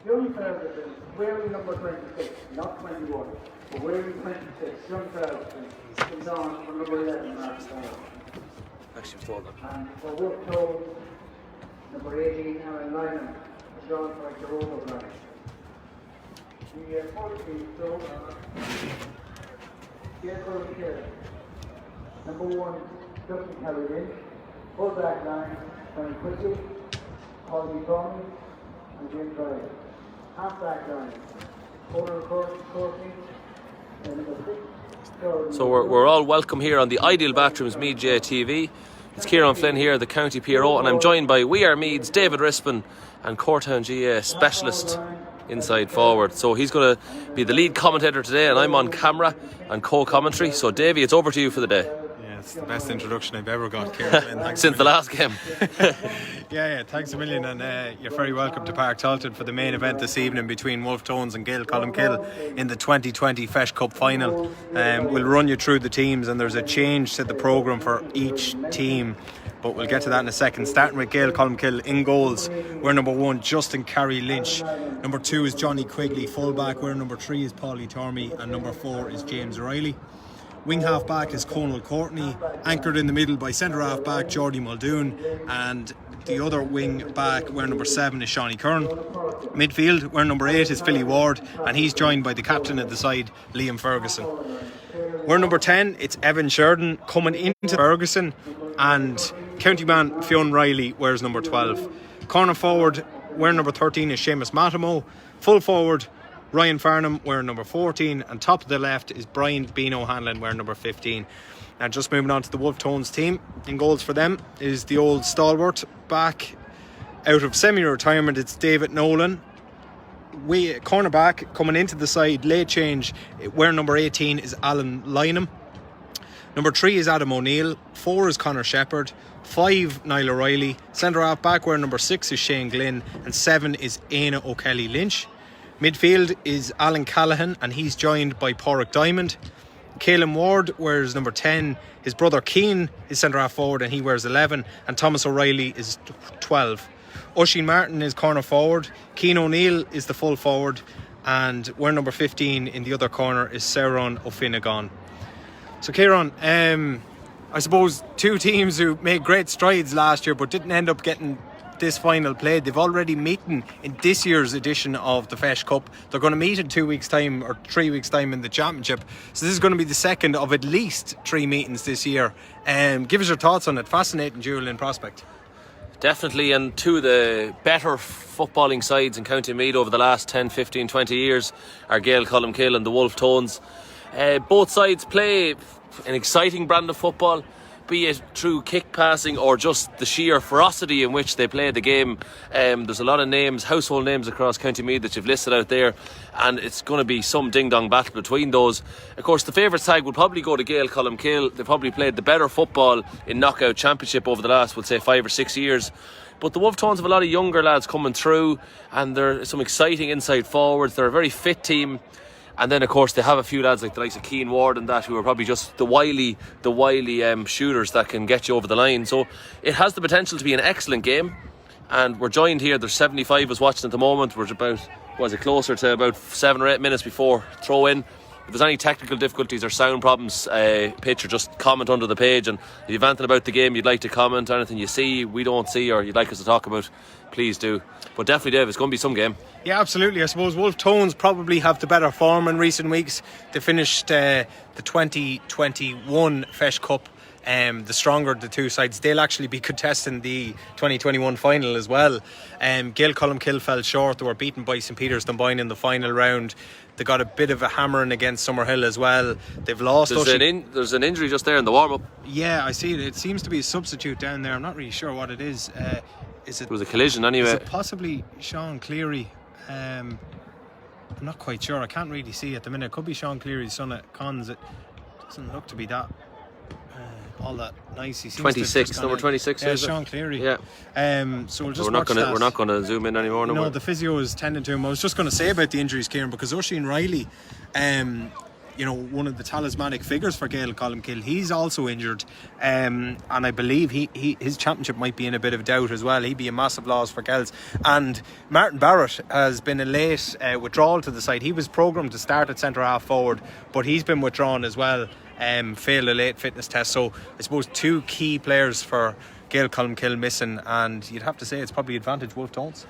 Young fellas wearing number 26, not 21, but wearing 26. Young fellas is on for number 11 last time. Actually, told them. And for Wolfe told number 18, Aaron Lyman, is on for the Rover line. The 14th, so, Colmcille. Number 1, Justin Kelly, full back line, Tony Quickly, Colby Bond, and Jim Drive. Half back line, Corner Courtney, and number 6. So we're all welcome here on the Ideal Bathrooms Meath JTV. It's Kieran Flynn here, the County PRO, and I'm joined by We Are Meath's David Rispin and Courtown GA specialist inside forward. So he's going to be the lead commentator today, and I'm on camera and co-commentary. So Davey, it's over to you for the day. Yeah, it's the best introduction I've ever got, Kieran. Since the last game. yeah, thanks a million, and you're very welcome to Park Talton for the main event this evening between Wolfe Tones and Gaeil Colmcille in the 2020 Feis Cup final. We'll run you through the teams, and there's a change to the programme for each team, but we'll get to that in a second. Starting with Gaeil Colmcille in goals, we're number 1, Justin Carey Lynch. Number 2 is Johnny Quigley, fullback. Where number 3 is Paulie Tormey, and number 4 is James O'Reilly. Wing half back is Conal Courtney, anchored in the middle by centre half back Geordie Muldoon, and the other wing back, where number 7 is Shawnee Kern. Midfield, where number 8 is Philly Ward, and he's joined by the captain of the side, Liam Ferguson. Where number 10, it's Evan Sheridan coming into Ferguson, and county man Fionn Riley wears number 12. Corner forward, where number 13 is Seamus Matamo. Full forward, Ryan Farnham wearing number 14, and top of the left is Brian Bean O'Hanlon wearing number 15. Now just moving on to the Wolfe Tones team. In goals for them is the old stalwart back out of semi-retirement, it's David Nolan. Cornerback coming into the side, late change, wearing number 18 is Alan Lynham. Number 3 is Adam O'Neill, 4 is Connor Shepherd, 5 Niall O'Reilly, centre half back where number 6 is Shane Glynn, and 7 is Aina O'Kelly Lynch. Midfield is Alan Callaghan, and he's joined by Porrick Diamond. Caelan Ward wears number 10. His brother Keane is centre half forward, and he wears 11. And Thomas O'Reilly is 12. Oisin Martin is corner forward. Cian O'Neill is the full forward, and where number 15 in the other corner is Sauron O'Finnegan. So Kieran, I suppose 2 teams who made great strides last year but didn't end up getting this final played. They've already meeting in this year's edition of the Feis Cup. They're going to meet in 2 weeks' time or 3 weeks' time in the championship. So this is going to be the second of at least 3 meetings this year. Give us your thoughts on it. Fascinating duel in prospect. Definitely, and 2 of the better footballing sides in County Meath over the last 10, 15, 20 years are Gaeil Colmcille and the Wolfe Tones. Both sides play an exciting brand of football, be it through kick passing or just the sheer ferocity in which they play the game. There's a lot of names, household names across County Meath that you've listed out there, and it's going to be some ding-dong battle between those. Of course, the favourite side would probably go to Gaeil Colmcille. They've probably played the better football in knockout championship over the last, we'll say, 5 or 6 years. But the Wolfe Tones have a lot of younger lads coming through, and there are some exciting inside forwards. They're a very fit team. And then, of course, they have a few lads like the likes of Cian Ward and that, who are probably just the wily shooters that can get you over the line. So it has the potential to be an excellent game. And we're joined here. There's 75 of us watching at the moment. We're about, closer to about 7 or 8 minutes before throw in. If there's any technical difficulties or sound problems, pitch, or just comment under the page. And if you've anything about the game you'd like to comment, anything you see, we don't see, or you'd like us to talk about, please do. But definitely, Dave, it's going to be some game. Yeah, absolutely. I suppose Wolfe Tones probably have the better form in recent weeks. They finished the 2021 Feis Cup the stronger of the 2 sides. They'll actually be contesting the 2021 final as well. Gaeil Colmcille fell short. They were beaten by St Peter's Dunboyne in the final round. They got a bit of a hammering against Summerhill as well. They've lost. There's an injury just there in the warm-up. Yeah, I see it. It seems to be a substitute down there. I'm not really sure what it is. It was a collision anyway. Is it possibly Sean Cleary? I'm not quite sure. I can't really see at the minute. It could be Sean Cleary's son at Cons. It doesn't look to be that all that nice. He seems 26, number 26. Yeah, Sean Cleary. Yeah. So we'll just we're not going to zoom in anymore. No, the physio is tending to him. I was just going to say about the injuries, Kieran, because Oisin Riley one of the talismanic figures for Gaeil Colmcille. He's also injured, and I believe his championship might be in a bit of doubt as well. He'd be a massive loss for Gaels. And Martin Barrett has been a late withdrawal to the side. He was programmed to start at centre half forward, but he's been withdrawn as well. Failed a late fitness test. So I suppose two key players for Gaeil Colmcille missing, and you'd have to say it's probably advantage Wolfe Tones.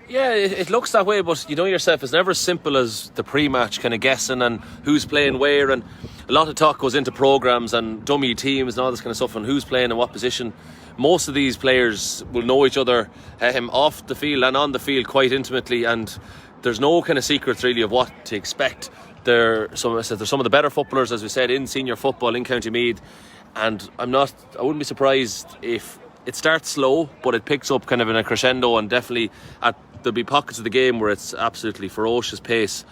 Yeah, it looks that way, but you know yourself, it's never as simple as the pre-match kind of guessing and who's playing where, and a lot of talk goes into programmes and dummy teams and all this kind of stuff and who's playing in what position. Most of these players will know each other off the field and on the field quite intimately, and there's no kind of secrets really of what to expect. There's some of the better footballers, as we said, in senior football in County Meath, and I wouldn't be surprised if it starts slow but it picks up kind of in a crescendo, and definitely there'll be pockets of the game where it's absolutely ferocious pace.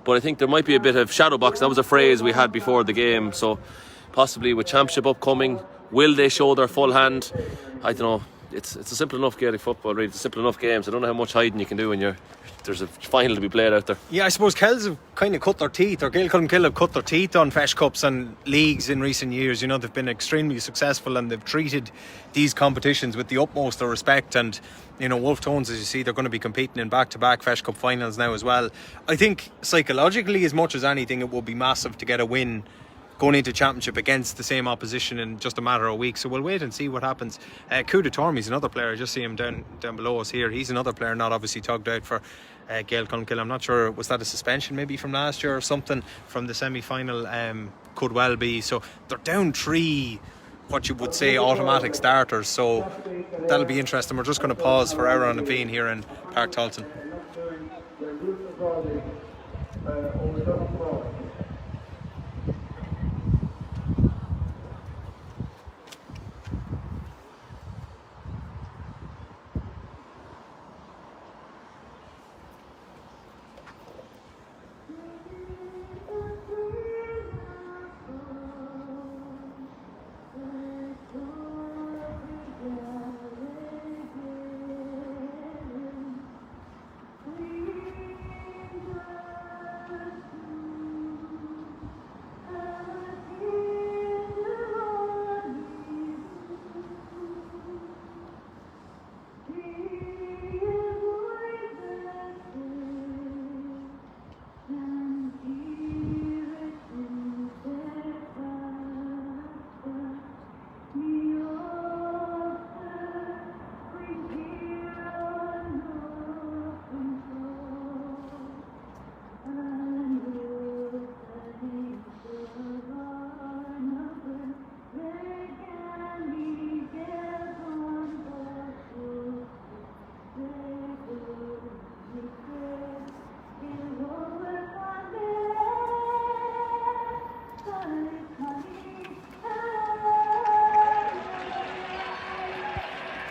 But I think there might be a bit of shadow box. That was a phrase we had before the game, so possibly with championship upcoming, will they show their full hand? I don't know. It's a simple enough Gaelic football, really. It's a simple enough game, so I don't know how much hiding you can do when there's a final to be played out there. Yeah, I suppose Kells have kind of cut their teeth, or Gaeil Colmcille have cut their teeth on Feis Cups and leagues in recent years. They've been extremely successful, and they've treated these competitions with the utmost of respect. And Wolfe Tones, as you see, they're going to be competing in back-to-back Feis Cup finals now as well. I think psychologically, as much as anything, it will be massive to get a win going into championship against the same opposition in just a matter of weeks. So we'll wait and see what happens. Cuda Tormey's another player. I just see him down below us here. He's another player not obviously tugged out for Gaeil Colmcille. I'm not sure, was that a suspension maybe from last year or something from the semi-final? Could well be. So they're down 3 what you would say automatic starters, so that'll be interesting. We're just going to pause for Aaron and Veen here in Park Talton.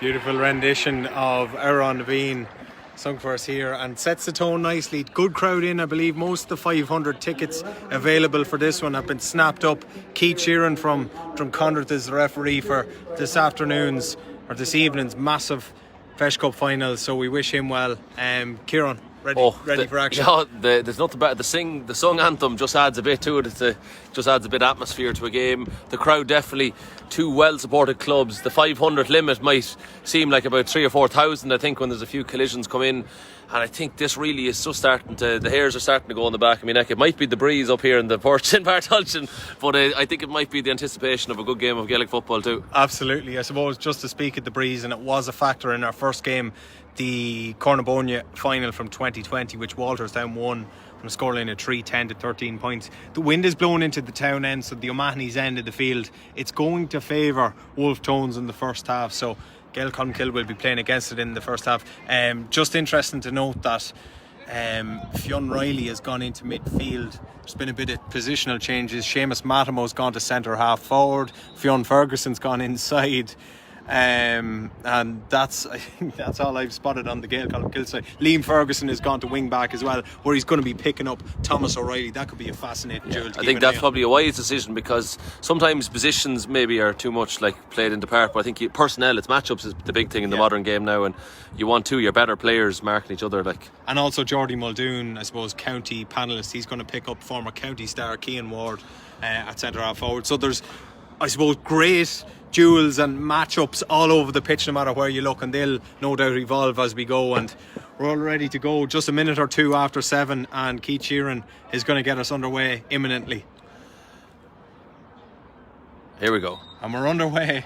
Beautiful rendition of Aaron Veen sung for us here, and sets the tone nicely. Good crowd in. I believe most of the 500 tickets available for this one have been snapped up. Keith Sheeran from Drumcondra is the referee for this evening's massive Feis Cup final, so we wish him well. Kieran, ready for action. There's nothing better. The sung anthem just adds a bit to it. Just adds a bit of atmosphere to a game. The crowd definitely, 2 well supported clubs. The 500 limit might seem like about 3,000 or 4,000, I think, when there's a few collisions come in. And I think this really is just the hairs are starting to go on the back of my neck. It might be the breeze up here in the porch in Bartolchin, but I think it might be the anticipation of a good game of Gaelic football too. Absolutely. I suppose just to speak at the breeze, and it was a factor in our first game, the Cornabonia final from 2020, which Walters down 1 from a scoreline of 3-10 to 13 points. The wind is blowing into the town end, so the O'Mahony's end of the field. It's going to favour Wolfe Tones in the first half, so Gaeil Colmcille will be playing against it in the first half. Just interesting to note that Fionn Riley has gone into midfield. There's been a bit of positional changes. Seamus Matimo's gone to centre half forward. Fionn Ferguson's gone inside. And that's I think that's all I've spotted on the Gaeil Colmcille side. Liam Ferguson has gone to wing back as well, where he's going to be picking up Thomas O'Reilly. That could be a fascinating duel. I think that's probably a wise decision, because sometimes positions maybe are too much like played into part, but I think personnel, it's matchups is the big thing in the modern game now, and you want your better players marking each other. And also Geordie Muldoon, I suppose, county panellist, he's going to pick up former county star Cian Ward at centre half forward. So there's, I suppose, great duels and matchups all over the pitch no matter where you look, and they'll no doubt evolve as we go. And we're all ready to go just a minute or two after 7, and Keith Sheeran is going to get us underway imminently. Here we go. And we're underway,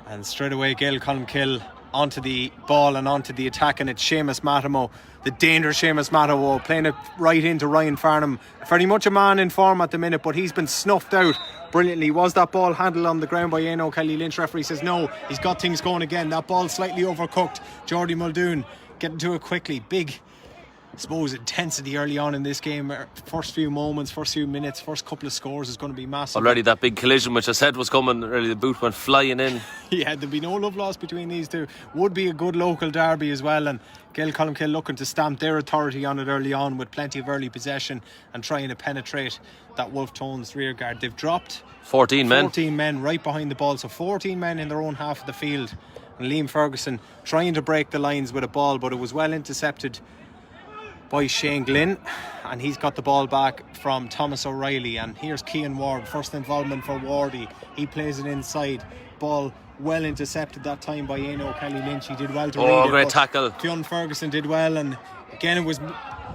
and straight away Gaeil Colmcille onto the ball and onto the attack, and it's Seamus Mattimo, the dangerous Seamus Mattimo, playing it right into Ryan Farnham. Very much a man in form at the minute, but he's been snuffed out brilliantly. Was that ball handled on the ground by Aino Kelly Lynch? Referee says no. He's got things going again. That ball slightly overcooked. Geordie Muldoon getting to it quickly. Big, I suppose, intensity early on in this game. First few moments, first few minutes, first couple of scores is going to be massive. Already that big collision which I said was coming, really the boot went flying in. Yeah, there'd be no love lost between these two. Would be a good local derby as well, and Gaeil Colmcille looking to stamp their authority on it early on with plenty of early possession and trying to penetrate that Wolfe Tones rear guard. They've dropped 14 men right behind the ball, so 14 men in their own half of the field, and Liam Ferguson trying to break the lines with a ball, but it was well intercepted by Shane Glynn, and he's got the ball back from Thomas O'Reilly. And here's Cian Ward, first involvement for Wardy. He plays it inside, ball well intercepted that time by Aino Kelly Lynch. He did well to read it. Great tackle. Fionn Ferguson did well, and again it was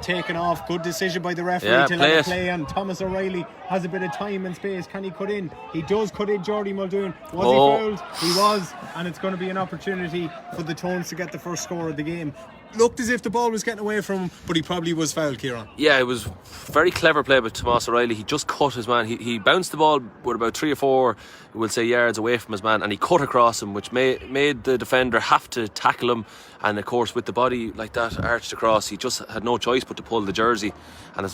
taken off. Good decision by the referee to play let it play, and Thomas O'Reilly has a bit of time and space. Can he cut in? He does cut in. Geordie Muldoon, was he fouled? He was, and it's going to be an opportunity for the Tones to get the first score of the game. Looked as if the ball was getting away from him, but he probably was fouled, Kieran. Yeah, it was very clever play by Thomas O'Reilly. He just cut his man. He bounced the ball with about 3 or 4, we'll say, yards away from his man, and he cut across him, which made the defender have to tackle him. And of course, with the body like that arched across, he just had no choice but to pull the jersey. And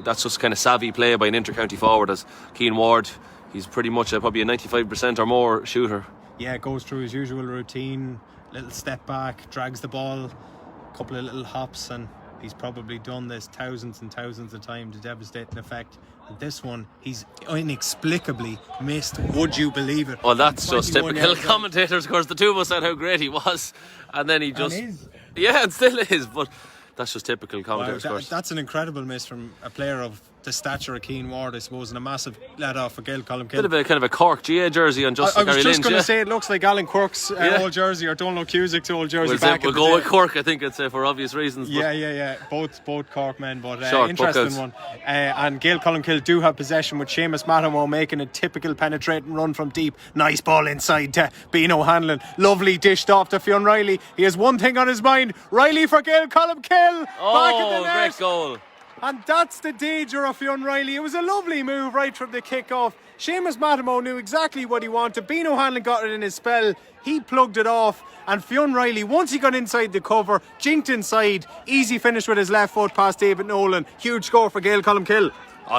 that's just kind of savvy play by an inter-county forward, as Cian Ward, he's pretty much probably a 95% or more shooter. Yeah, goes through his usual routine, little step back, drags the ball, couple of little hops, and he's probably done this thousands and thousands of times to devastating effect. And this one, he's inexplicably missed. Would you believe it? Well, that's just typical commentators. Of course, the two of us said how great he was, and then he just... Yeah, it still is, but that's just typical commentators. Wow, that's an incredible miss from a player of the stature of Cian Ward, I suppose, and a massive let off for Gaeil Colmcille. Bit of a kind of a Cork GA jersey on Justin Gary Lynch. I was just going to say it looks like Alan Quirk's old jersey, or Donald Cusic's old jersey. We'll go with Cork, I think, I'd say, for obvious reasons. Yeah. Both Cork men, but interesting one. And Gaeil Colmcille do have possession with Seamus Mattimo making a typical penetrating run from deep. Nice ball inside to Beano Hanlon. Lovely dished off to Fionn Riley. He has one thing on his mind. Riley for Gaeil Colmcille. Back in the net. Great goal. And that's the danger of Fionn Riley. It was a lovely move right from the kick-off. Seamus Mattimo knew exactly what he wanted. Beano Hanlon got it in his spell. He plugged it off. And Fionn Riley, once he got inside the cover, jinked inside. Easy finish with his left foot past David Nolan. Huge score for Gaeil Colmcille.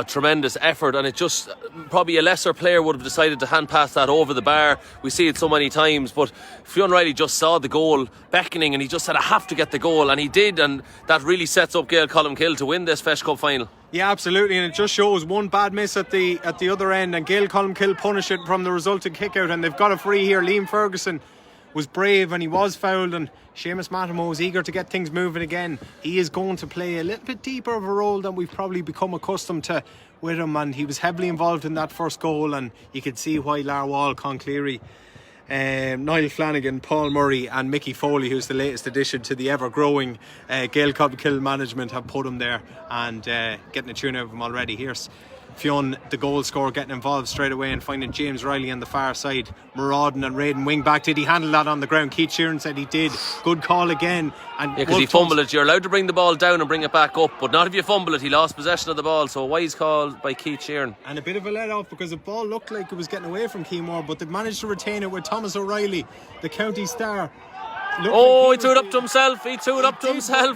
Tremendous effort, and it just probably a lesser player would have decided to hand pass that over the bar. We see it so many times, but Fionn Riley just saw the goal beckoning, and he just said, I have to get the goal, and he did, and that really sets up Gaeil Colmcille to win this Feis Cup final. Yeah, absolutely, and it just shows one bad miss at the other end, and Gaeil Colmcille punish it from the resulting kick out, and they've got a free here. Liam Ferguson was brave and he was fouled, and Seamus Mattimo was eager to get things moving again. He is going to play a little bit deeper of a role than we've probably become accustomed to with him, and he was heavily involved in that first goal, and you could see why Larwall, Con Cleary, Niall Flanagan, Paul Murray and Mickey Foley, who's the latest addition to the ever-growing Gaeil Colmcille management, have put him there and getting a tune out of him already. Here's Fionn, the goal scorer, getting involved straight away and finding James Riley on the far side. Muraden and Raiden wing back. Did he handle that on the ground? Keith Sheeran said he did. Good call again. And because he fumbled it. You're allowed to bring the ball down and bring it back up, but not if you fumble it. He lost possession of the ball, so a wise call by Keith Sheeran. And a bit of a let off because the ball looked like it was getting away from Cian Ward, but they managed to retain it with Thomas O'Reilly, the county star. He threw it up to himself.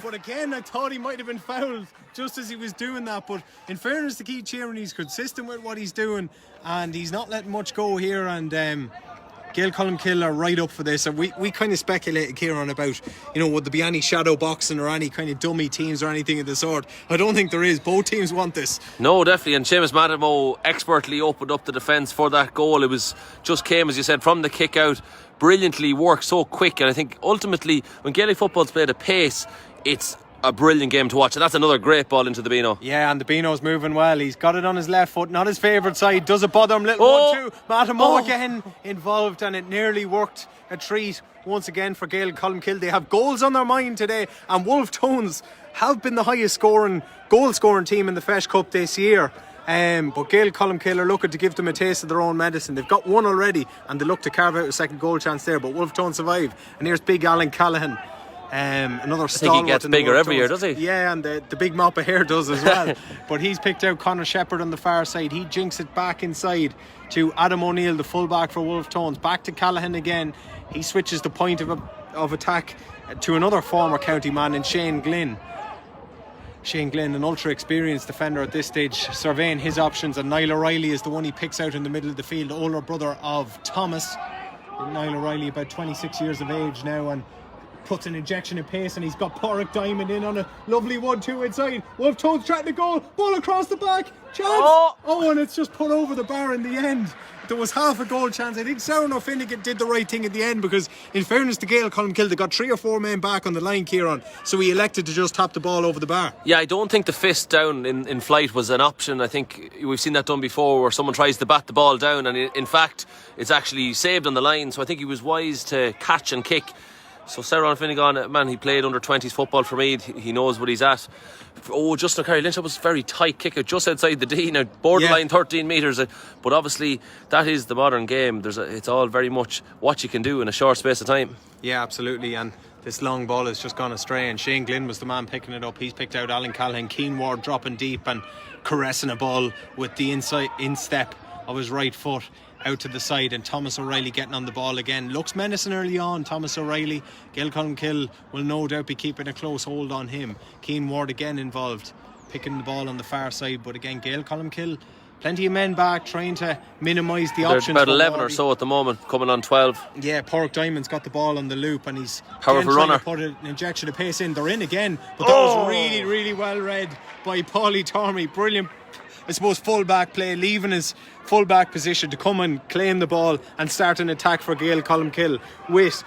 But again, I thought he might have been fouled just as he was doing that. But in fairness to Keith Sheeran, he's consistent with what he's doing, and he's not letting much go here. And Gaeil Colmcille are right up for this, and we kind of speculated, Kieran, about, would there be any shadow boxing or any kind of dummy teams or anything of the sort. I don't think there is. Both teams want this. No, definitely, and Seamus Matimo expertly opened up the defence for that goal. It was just came, as you said, from the kick out, brilliantly worked, so quick, and I think ultimately when Gaelic football's played at pace, it's a brilliant game to watch, and that's another great ball into the Beano. Yeah, and the Beano's moving well. He's got it on his left foot, not his favourite side. Does it bother him? Little 1-2. Matimo again involved, and it nearly worked. A treat once again for Gaeil Colmcille. They have goals on their mind today, and Wolfe Tones have been the highest goal scoring team in the Feis Cup this year. But Gaeil Colmcille are looking to give them a taste of their own medicine. They've got one already, and they look to carve out a second goal chance there, but Wolfe Tones survive. And here's big Alan Callahan. Another stalwart. I think he gets bigger every year, does he? Yeah, and the big mop of hair does as well. But he's picked out Conor Shepherd on the far side. He jinks it back inside to Adam O'Neill, the fullback for Wolfe Tones. Back to Callahan again. He switches the point of attack to another former county man in Shane Glynn. Shane Glynn, an ultra experienced defender at this stage, surveying his options, and Niall O'Reilly is the one he picks out in the middle of the field, the older brother of Thomas. Niall O'Reilly, about 26 years of age now, and puts an injection of pace, and he's got Porrick Diamond in on a lovely 1-2 inside. Wolfe Tones trying to goal, ball across the back, chance! And it's just put over the bar in the end. There was half a goal chance. I think Sauron O'Finnegan did the right thing at the end, because in fairness to Gaeil Colmcille, they got 3 or 4 men back on the line, Kieran, so he elected to just tap the ball over the bar. Yeah, I don't think the fist down in flight was an option. I think we've seen that done before, where someone tries to bat the ball down, and in fact it's actually saved on the line, so I think he was wise to catch and kick. So Sauron Finnegan, man, he played under 20s football for Meath. He knows what he's at. Justin O'Carroll Lynch, that was a very tight kick out just outside the D, now borderline 13 metres. But obviously that is the modern game. It's all very much what you can do in a short space of time. Yeah, absolutely. And this long ball has just gone astray, and Shane Glynn was the man picking it up. He's picked out Alan Callahan. Keen Ward dropping deep and caressing a ball with the instep of his right foot out to the side, and Thomas O'Reilly getting on the ball again. Looks menacing early on, Thomas O'Reilly. Gaeil Colmcille will no doubt be keeping a close hold on him. Keen Ward again involved, picking the ball on the far side, but again Gaeil Colmcille, plenty of men back, trying to minimise the options. There's about 11 or so at the moment, coming on 12. Yeah, Porrick Diamond's got the ball on the loop, and he's powerful runner. Put an injection of pace in. They're in again, but that was really, really well read by Paulie Tormey. Brilliant, I suppose, full-back play, leaving his full-back position to come and claim the ball and start an attack for Gaeil Colmcille with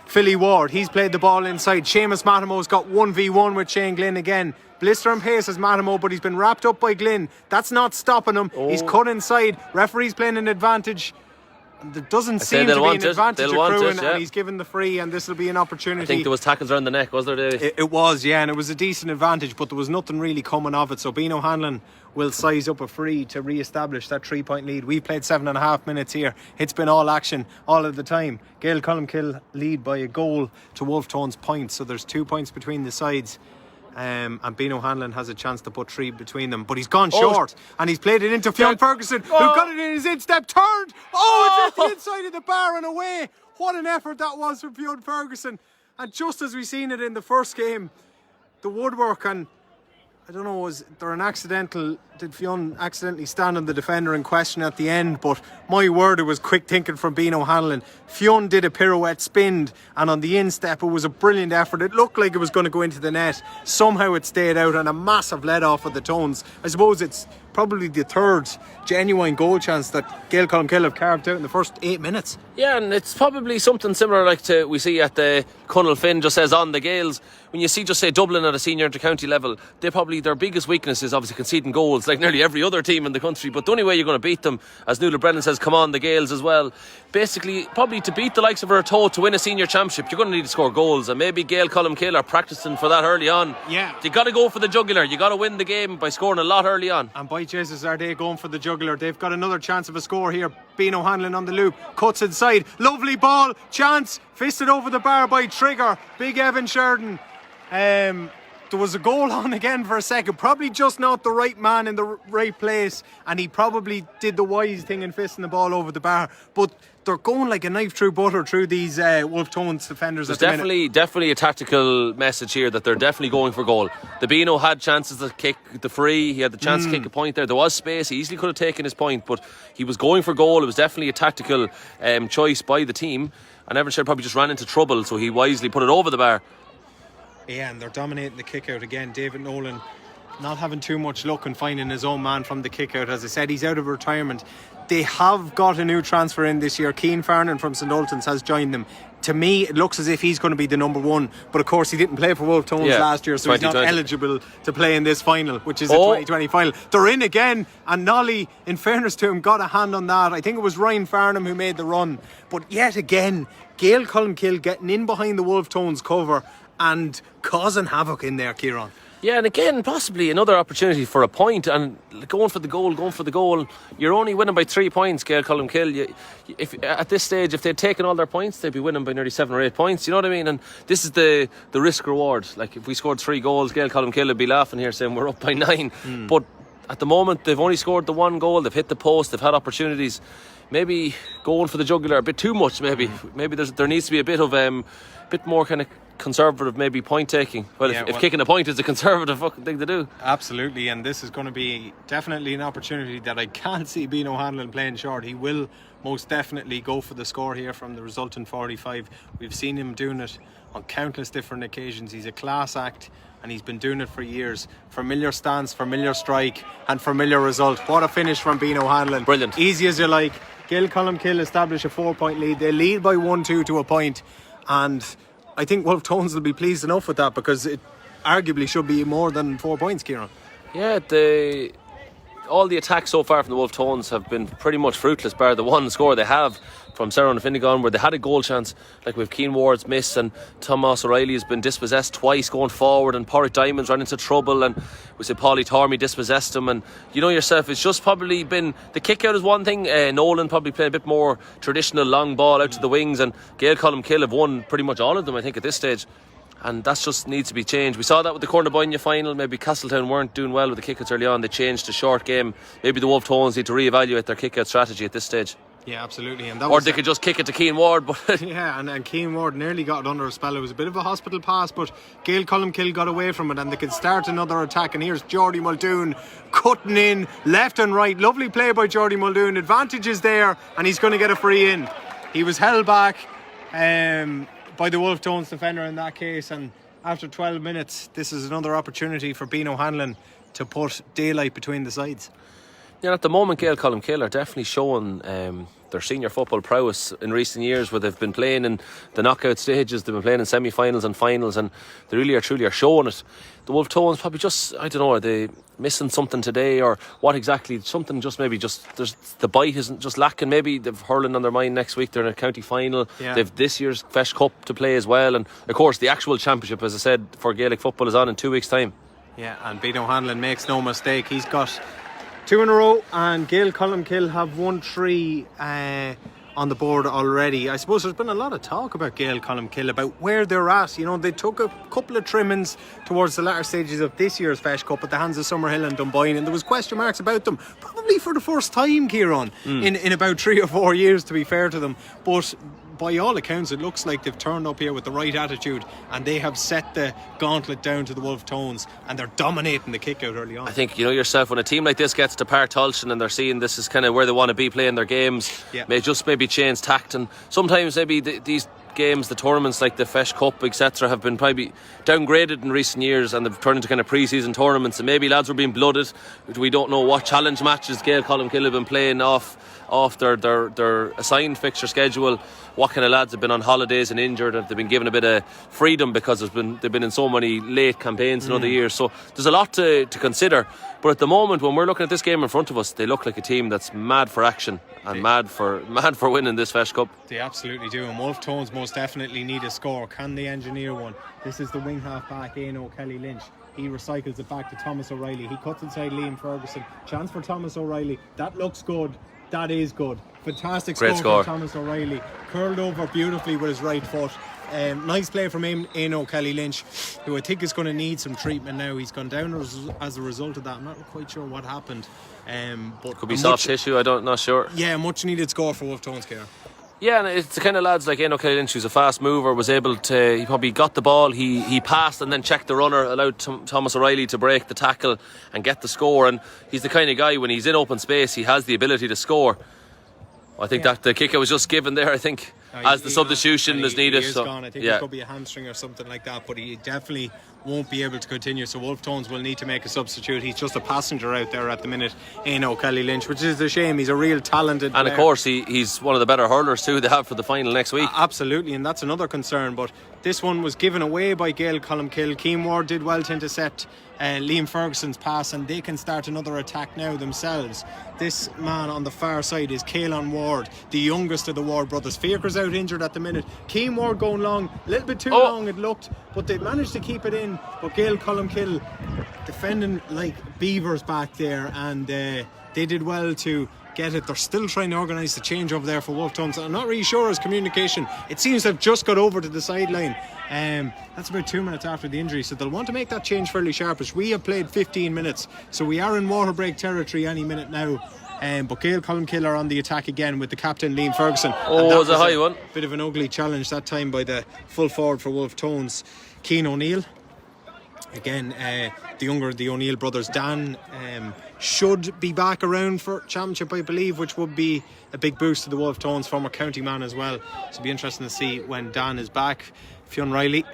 Philly Ward. He's played the ball inside. Seamus Matimo's got 1v1 with Shane Glynn again. Blister and pace as Matimo, but he's been wrapped up by Glynn. That's not stopping him. He's cut inside. Referee's playing an advantage. There doesn't seem to be an advantage accruing, and he's given the free, and this will be an opportunity. I think there was tackles around the neck, was there, Davey? It was, yeah, and it was a decent advantage, but there was nothing really coming of it. So Beano Hanlon will size up a free to re-establish that 3-point lead. We've played 7.5 minutes here. It's been all action all of the time. Gaeil Colmcille lead by a goal to Wolfe Tones points, so there's 2 points between the sides. And Beano Hanlon has a chance to put 3 between them, but he's gone short, and he's played it into Fionn Ferguson, who got it in his instep, turned, it's at the inside of the bar and away. What an effort that was from Fionn Ferguson. And just as we seen it in the first game, the woodwork, and I don't know, was there an accidental, did Fionn accidentally stand on the defender in question at the end? But my word, it was quick thinking from Beano Hanlon. Fionn did a pirouette spin, and on the instep it was a brilliant effort. It looked like it was going to go into the net. Somehow it stayed out, and a massive let off of the Tones. I suppose it's probably the third genuine goal chance that Gaeil Colmcille have carved out in the first 8 minutes. Yeah, and it's probably something similar like to we see at the Connell Finn just says on the Gaels. When you see just say Dublin at a senior inter-county level, their biggest weakness is obviously conceding goals, like nearly every other team in the country. But the only way you're going to beat them, as Nuala Brennan says, come on the Gaels as well. Basically, probably to beat the likes of Artoe to win a senior championship, you're going to need to score goals, and maybe Gaeil Colmcille are practising for that early on. Yeah, you got to go for the jugular. You got to win the game by scoring a lot early on. And by Jesus, are they going for the jugular? They've got another chance of a score here. Beano Hanlon on the loop, cuts inside, lovely ball, chance, fisted over the bar by Trigger, big Evan Sheridan. there was a goal on again for a second. Probably just not the right man in the right place, and he probably did the wise thing in fisting the ball over the bar. But they're going like a knife through butter through these Wolfe Tones defenders. There's at the minute. definitely a tactical message here that they're definitely going for goal. The Beano had chances to kick the free. He had the chance to kick a point there. There was space. He easily could have taken his point, but he was going for goal. It was definitely a tactical choice by the team. And Evershed probably just ran into trouble, so he wisely put it over the bar. Yeah, and they're dominating the kick out again. David Nolan not having too much luck in finding his own man from the kick out. As I said, he's out of retirement. They have got a new transfer in this year. Keane Farnan from St Ultans has joined them. To me, it looks as if he's going to be the number one. But of course, he didn't play for Wolfe Tones last year, so he's not eligible to play in this final, which is a 2020 final. They're in again, and Nolly, in fairness to him, got a hand on that. I think it was Ryan Farnham who made the run. But yet again, Gaeil Colmcille getting in behind the Wolfe Tones cover and causing havoc in there, Kieran. Yeah, and again, possibly another opportunity for a point, and going for the goal. You're only winning by 3 points, Gaeil Colmcille. If at this stage, if they'd taken all their points, they'd be winning by nearly 7 or 8 points. You know what I mean? And this is the risk reward. Like, if we scored 3 goals, Gaeil Colmcille would be laughing here saying we're up by 9. But at the moment, they've only scored the 1 goal. They've hit the post. They've had opportunities. Maybe going for the jugular a bit too much. Maybe there needs to be a bit of bit more kind of conservative, maybe point taking. If kicking a point is a conservative fucking thing to do. Absolutely, and this is going to be definitely an opportunity that I can't see Beano Hanlon playing short. He will most definitely go for the score here from the resultant 45. We've seen him doing it on countless different occasions. He's a class act, and he's been doing it for years. Familiar stance, familiar strike, and familiar result. What a finish from Beano Hanlon. Brilliant. Easy as you like. Gaeil Colmcille establish a 4-point lead. They lead by 1-2 to a point, and I think Wolfe Tones will be pleased enough with that, because it arguably should be more than 4 points, Kieran. Yeah, all the attacks so far from the Wolfe Tones have been pretty much fruitless, bar the one score they have from Sarah and Finnegan, where they had a goal chance, like with Keane Ward's miss, and Thomas O'Reilly has been dispossessed twice going forward, and Porrick Diamonds ran into trouble, and we said Paulie Tormey dispossessed him. And you know yourself, it's just probably been the kick out is one thing. Nolan probably played a bit more traditional long ball out to the wings, and Gaeil Colmcille have won pretty much all of them, I think, at this stage. And that just needs to be changed. We saw that with the Cornaboyne final. Maybe Castletown weren't doing well with the kickouts early on. They changed to short game. Maybe the Wolfe Tones need to reevaluate their kickout strategy at this stage. Yeah, absolutely. And or they could just kick it to Keane Ward. But yeah, and Keane Ward nearly got it under a spell. It was a bit of a hospital pass, but Gaeil Colmcille got away from it, and they could start another attack. And here's Geordie Muldoon cutting in left and right. Lovely play by Geordie Muldoon. Advantage is there, and he's going to get a free in. He was held back by the Wolfe Tones defender in that case, and after 12 minutes, this is another opportunity for Beano Hanlon to put daylight between the sides. Yeah, at the moment, Gaeil Colmcille are definitely showing their senior football prowess in recent years, where they've been playing in the knockout stages, they've been playing in semi-finals and finals, and they really are truly showing it. The Wolfe Tones probably just, I don't know, are they missing something today, or what exactly? Something just maybe just there's the bite isn't just lacking. Maybe they've hurling on their mind next week. They're in a county final. Yeah. They've this year's Feis Cup to play as well, and of course the actual championship, as I said, for Gaelic football is on in 2 weeks' time. Yeah, and Beano Hanlon makes no mistake. He's got 2 in a row, and Gaeil Colmcille have won 3 on the board already. I suppose there's been a lot of talk about Gaeil Colmcille, about where they're at. You know, they took a couple of trimmings towards the latter stages of this year's Feis Cup at the hands of Summerhill and Dunboyne, and there was question marks about them, probably for the first time, Kieran, in about 3 or 4 years, to be fair to them. But by all accounts, it looks like they've turned up here with the right attitude, and they have set the gauntlet down to the Wolfe Tones, and they're dominating the kick out early on. I think, you know yourself, when a team like this gets to Park Tulchin and they're seeing this is kind of where they want to be playing their games, may just maybe change tact. And sometimes maybe these games, the tournaments like the Feis Cup, etc., have been probably downgraded in recent years, and they've turned into kind of pre-season tournaments, and maybe lads were being blooded. We don't know what challenge matches Gaeil Colmcille have been playing off their assigned fixture schedule. What kind of lads have been on holidays and injured, have they been given a bit of freedom because they've been in so many late campaigns in other years. So there's a lot to consider. But at the moment, when we're looking at this game in front of us, they look like a team that's mad for action and mad for winning this Feis Cup. They absolutely do, and Wolfe Tones most definitely need a score. Can they engineer one? This is the wing half back, Aino Kelly Lynch. He recycles it back to Thomas O'Reilly. He cuts inside Liam Ferguson. Chance for Thomas O'Reilly. That looks good. That is good. Fantastic Great score score. from Thomas O'Reilly. Curled over beautifully with his right foot. Nice play from Aino Kelly Lynch, who I think is going to need some treatment now. He's gone down as a result of that. I'm not quite sure what happened. But could be soft tissue, not sure. Yeah, much needed score for Wolfe Tones, Ciara. Yeah, and it's the kind of lads like Aino Kelly Lynch, who's a fast mover, was able to, he probably got the ball, he passed and then checked the runner, allowed Thomas O'Reilly to break the tackle and get the score. And he's the kind of guy, when he's in open space, he has the ability to score. I think that the kicker was just given there, I think, as the substitution is needed. So gone. I think it could be a hamstring or something like that, but he definitely won't be able to continue. So Wolfe Tones will need to make a substitute. He's just a passenger out there at the minute, Aino Kelly Lynch, which is a shame. He's a real talented player. And of course, he's one of the better hurlers too they have for the final next week. Absolutely, and that's another concern. But this one was given away by Gaeil Colmcille. Keane Ward did well to intercept Liam Ferguson's pass, and they can start another attack now themselves. This man on the far side is Caelan Ward, the youngest of the Ward brothers. Faker's out injured at the minute. Keane Ward going long, a little bit too long it looked, but they managed to keep it in. But Gaeil Colmcille defending like beavers back there, and they did well to get it. They're still trying to organise the change over there for Wolfe Tones. I'm not really sure his communication. It seems they've just got over to the sideline. That's about 2 minutes after the injury, so they'll want to make that change fairly sharpish. We have played 15 minutes, so we are in water break territory any minute now. But Gaeil Colmcille are on the attack again with the captain Liam Ferguson. Oh, that was a high one. Bit of an ugly challenge that time by the full forward for Wolfe Tones, Cian O'Neill. Again, the younger of the O'Neill brothers, Dan, should be back around for championship, I believe, which would be a big boost to the Wolfe Tones, former county man as well. So it'll be interesting to see when Dan is back. Fionn Riley,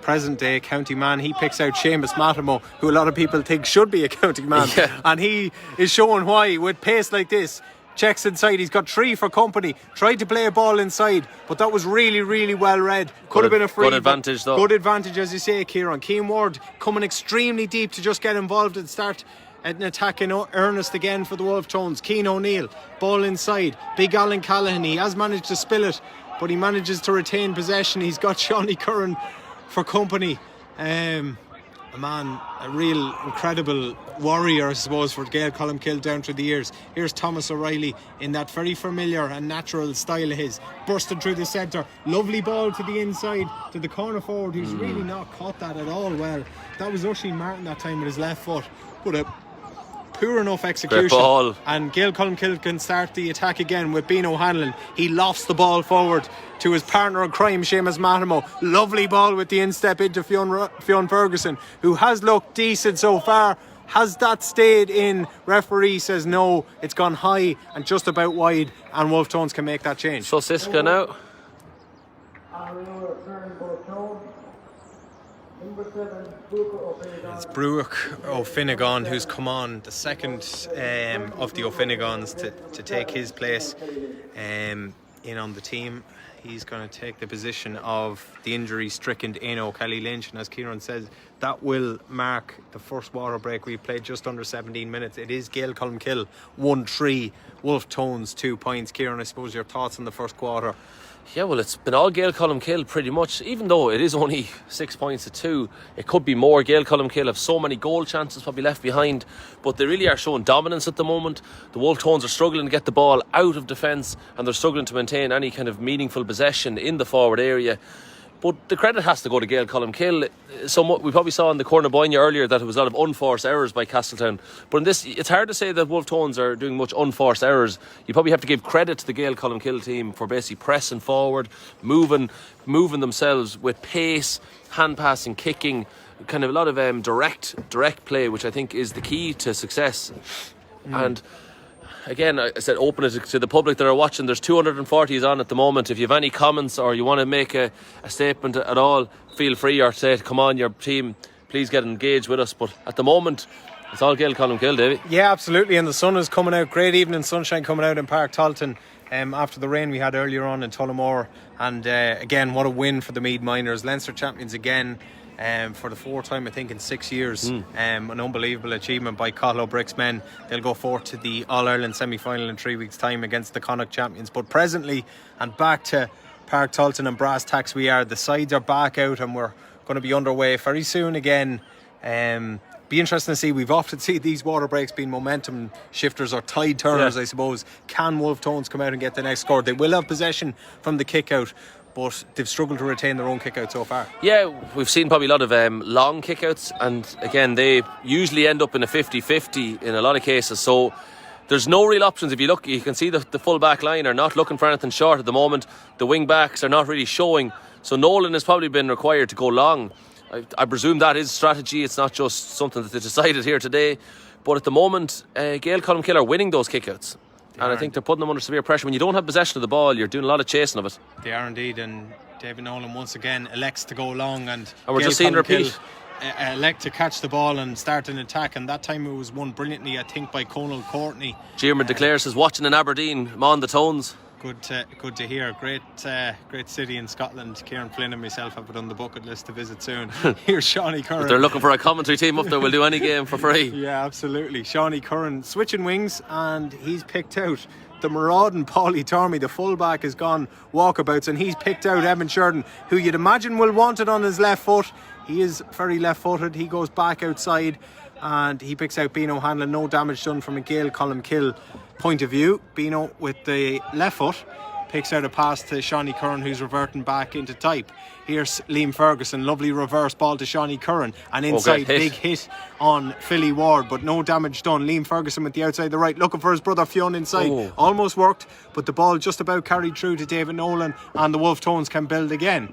present day county man, he picks out Seamus Matamo, who a lot of people think should be a county man, and he is showing why with pace like this. Checks inside, he's got 3 for company, tried to play a ball inside, but that was really, really well read. Could have been a free. Good advantage though. Good advantage, as you say, Kieran. Keane Ward coming extremely deep to just get involved and start an attack in earnest again for the Wolfe Tones. Cian O'Neill, ball inside, big Alan Callahan, he has managed to spill it, but he manages to retain possession. He's got Shawnee Curran for company. A man, a real incredible warrior, I suppose, for Gaeil Colmcille down through the years. Here's Thomas O'Reilly in that very familiar and natural style of his, bursting through the centre. Lovely ball to the inside, to the corner forward, who's really not caught that at all well. That was Oisin Martin that time with his left foot. But a poor enough execution. Great ball. And Gaeil Colmcille can start the attack again with Beano Hanlon. He lofts the ball forward to his partner in crime, Seamus Matamo. Lovely ball with the instep into Fionn Ferguson, who has looked decent so far. Has that stayed in? Referee says no, it's gone high and just about wide, and Wolfe Tones can make that change. So Siska now. It's Brooke O'Finnegan who's come on, the second of the O'Finnegans to take his place in on the team. He's going to take the position of the injury-stricken Aino Kelly Lynch, and as Kieran says, that will mark the first water break. We've played just under 17 minutes. It is Gaeil Colmcille 1-3, Wolfe Tones 2 points. Kieran, I suppose your thoughts on the first quarter? Yeah, well, it's been all Gaeil Colmcille pretty much. Even though it is only 6 points to 2, it could be more. Gaeil Colmcille have so many goal chances probably left behind, but they really are showing dominance at the moment. The Wolfe Tones are struggling to get the ball out of defence, and they're struggling to maintain any kind of meaningful possession in the forward area. But the credit has to go to Gaeil Colmcille. Somewhat, we probably saw in the Cornaboyne earlier that there was a lot of unforced errors by Castletown. But in this, it's hard to say that Wolfe Tones are doing much unforced errors. You probably have to give credit to the Gaeil Colmcille team for basically pressing forward, moving themselves with pace, hand passing, kicking, kind of a lot of direct play, which I think is the key to success. And again, I said open it to the public that are watching. There's 240s on at the moment. If you have any comments or you want to make a statement at all, feel free, or say, come on, your team, please get engaged with us. But at the moment, it's all Gaeil Colmcille, Davey. Yeah, absolutely, and the sun is coming out. Great evening sunshine coming out in Park Talton after the rain we had earlier on in Tullamore. And again, what a win for the Meath Miners. Leinster champions again. For the 4th time, I think, in 6 years. An unbelievable achievement by Cathal O'Brick's men. They'll go forth to the All-Ireland semi-final in 3 weeks' time against the Connacht champions. But presently, and back to Park Talton and brass tacks we are. The sides are back out and we're going to be underway very soon again. Be interesting to see. We've often seen these water breaks being momentum shifters or tide turners, I suppose. Can Wolfe Tones come out and get the next score? They will have possession from the kick out, but they've struggled to retain their own kick-out so far. Yeah, we've seen probably a lot of long kick-outs, and again, they usually end up in a 50-50 in a lot of cases, so there's no real options. If you look, you can see the full back line are not looking for anything short at the moment. The wing backs are not really showing, so Nolan has probably been required to go long. I presume that is strategy. It's not just something that they decided here today, but at the moment Gaeil Colmcille are winning those kickouts, and I think they're putting them under severe pressure. When you don't have possession of the ball, you're doing a lot of chasing of it. They are indeed, and David Nolan once again elects to go long, and we're just seeing repeat. Elect to catch the ball and start an attack, and that time it was won brilliantly, I think, by Conal Courtney. JMB declares says watching in Aberdeen, I'm on the tones. Good to hear. Great city in Scotland. Kieran Flynn and myself have it on the bucket list to visit soon. Here's Shawnee Curran. If they're looking for a commentary team up there, we'll do any game for free. Yeah, absolutely. Shawnee Curran switching wings, and he's picked out the marauding Paulie Tormey. The fullback has gone walkabouts, and he's picked out Evan Sheridan, who you'd imagine will want it on his left foot. He is very left-footed. He goes back outside, and he picks out Beano Hanlon. No damage done from a Gaeil Colmcille point of view. Beano with the left foot picks out a pass to Shawnee Curran, who's reverting back into type. Here's Liam Ferguson, lovely reverse ball to Shawnee Curran, and inside big hit on Philly Ward, but no damage done. Liam Ferguson with the outside the right, looking for his brother Fionn inside. Almost worked, but the ball just about carried through to David Nolan, and the Wolfe Tones can build again.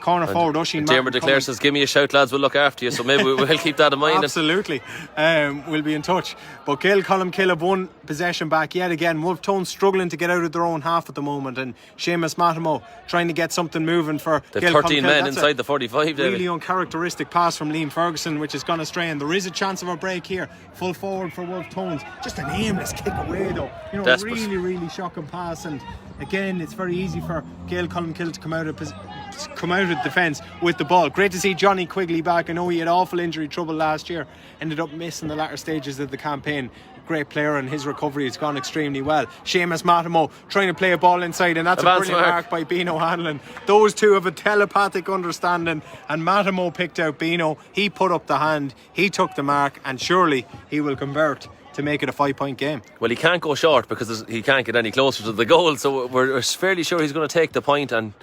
Corner forward, Oisín Martin. JMB declares says, give me a shout, lads, we'll look after you. So maybe we'll keep that in mind. Absolutely. We'll be in touch. But Gaeil Colmcille have won possession back yet again. Wolfe Tones struggling to get out of their own half at the moment, and Seamus Matimo trying to get something moving for the Gaeil 13 Colmcille. men That's inside the 45. Really uncharacteristic pass from Liam Ferguson, which has gone astray, and there is a chance of a break here. Full forward for Wolfe Tones. Just an aimless kick away though. Desperate. Really shocking pass, and again it's very easy for Gaeil Colmcille to come out of defence with the ball. Great to see Johnny Quigley back. I know he had awful injury trouble last year, ended up missing the latter stages of the campaign. Great player, and his recovery has gone extremely well. Seamus Matimo trying to play a ball inside, and that's a brilliant mark by Beano Hanlon. Those two have a telepathic understanding, and Matimo picked out Beano. He put up the hand, he took the mark, and surely he will convert to make it a 5-point game. Well, he can't go short because he can't get any closer to the goal, so we're fairly sure he's going to take the point, and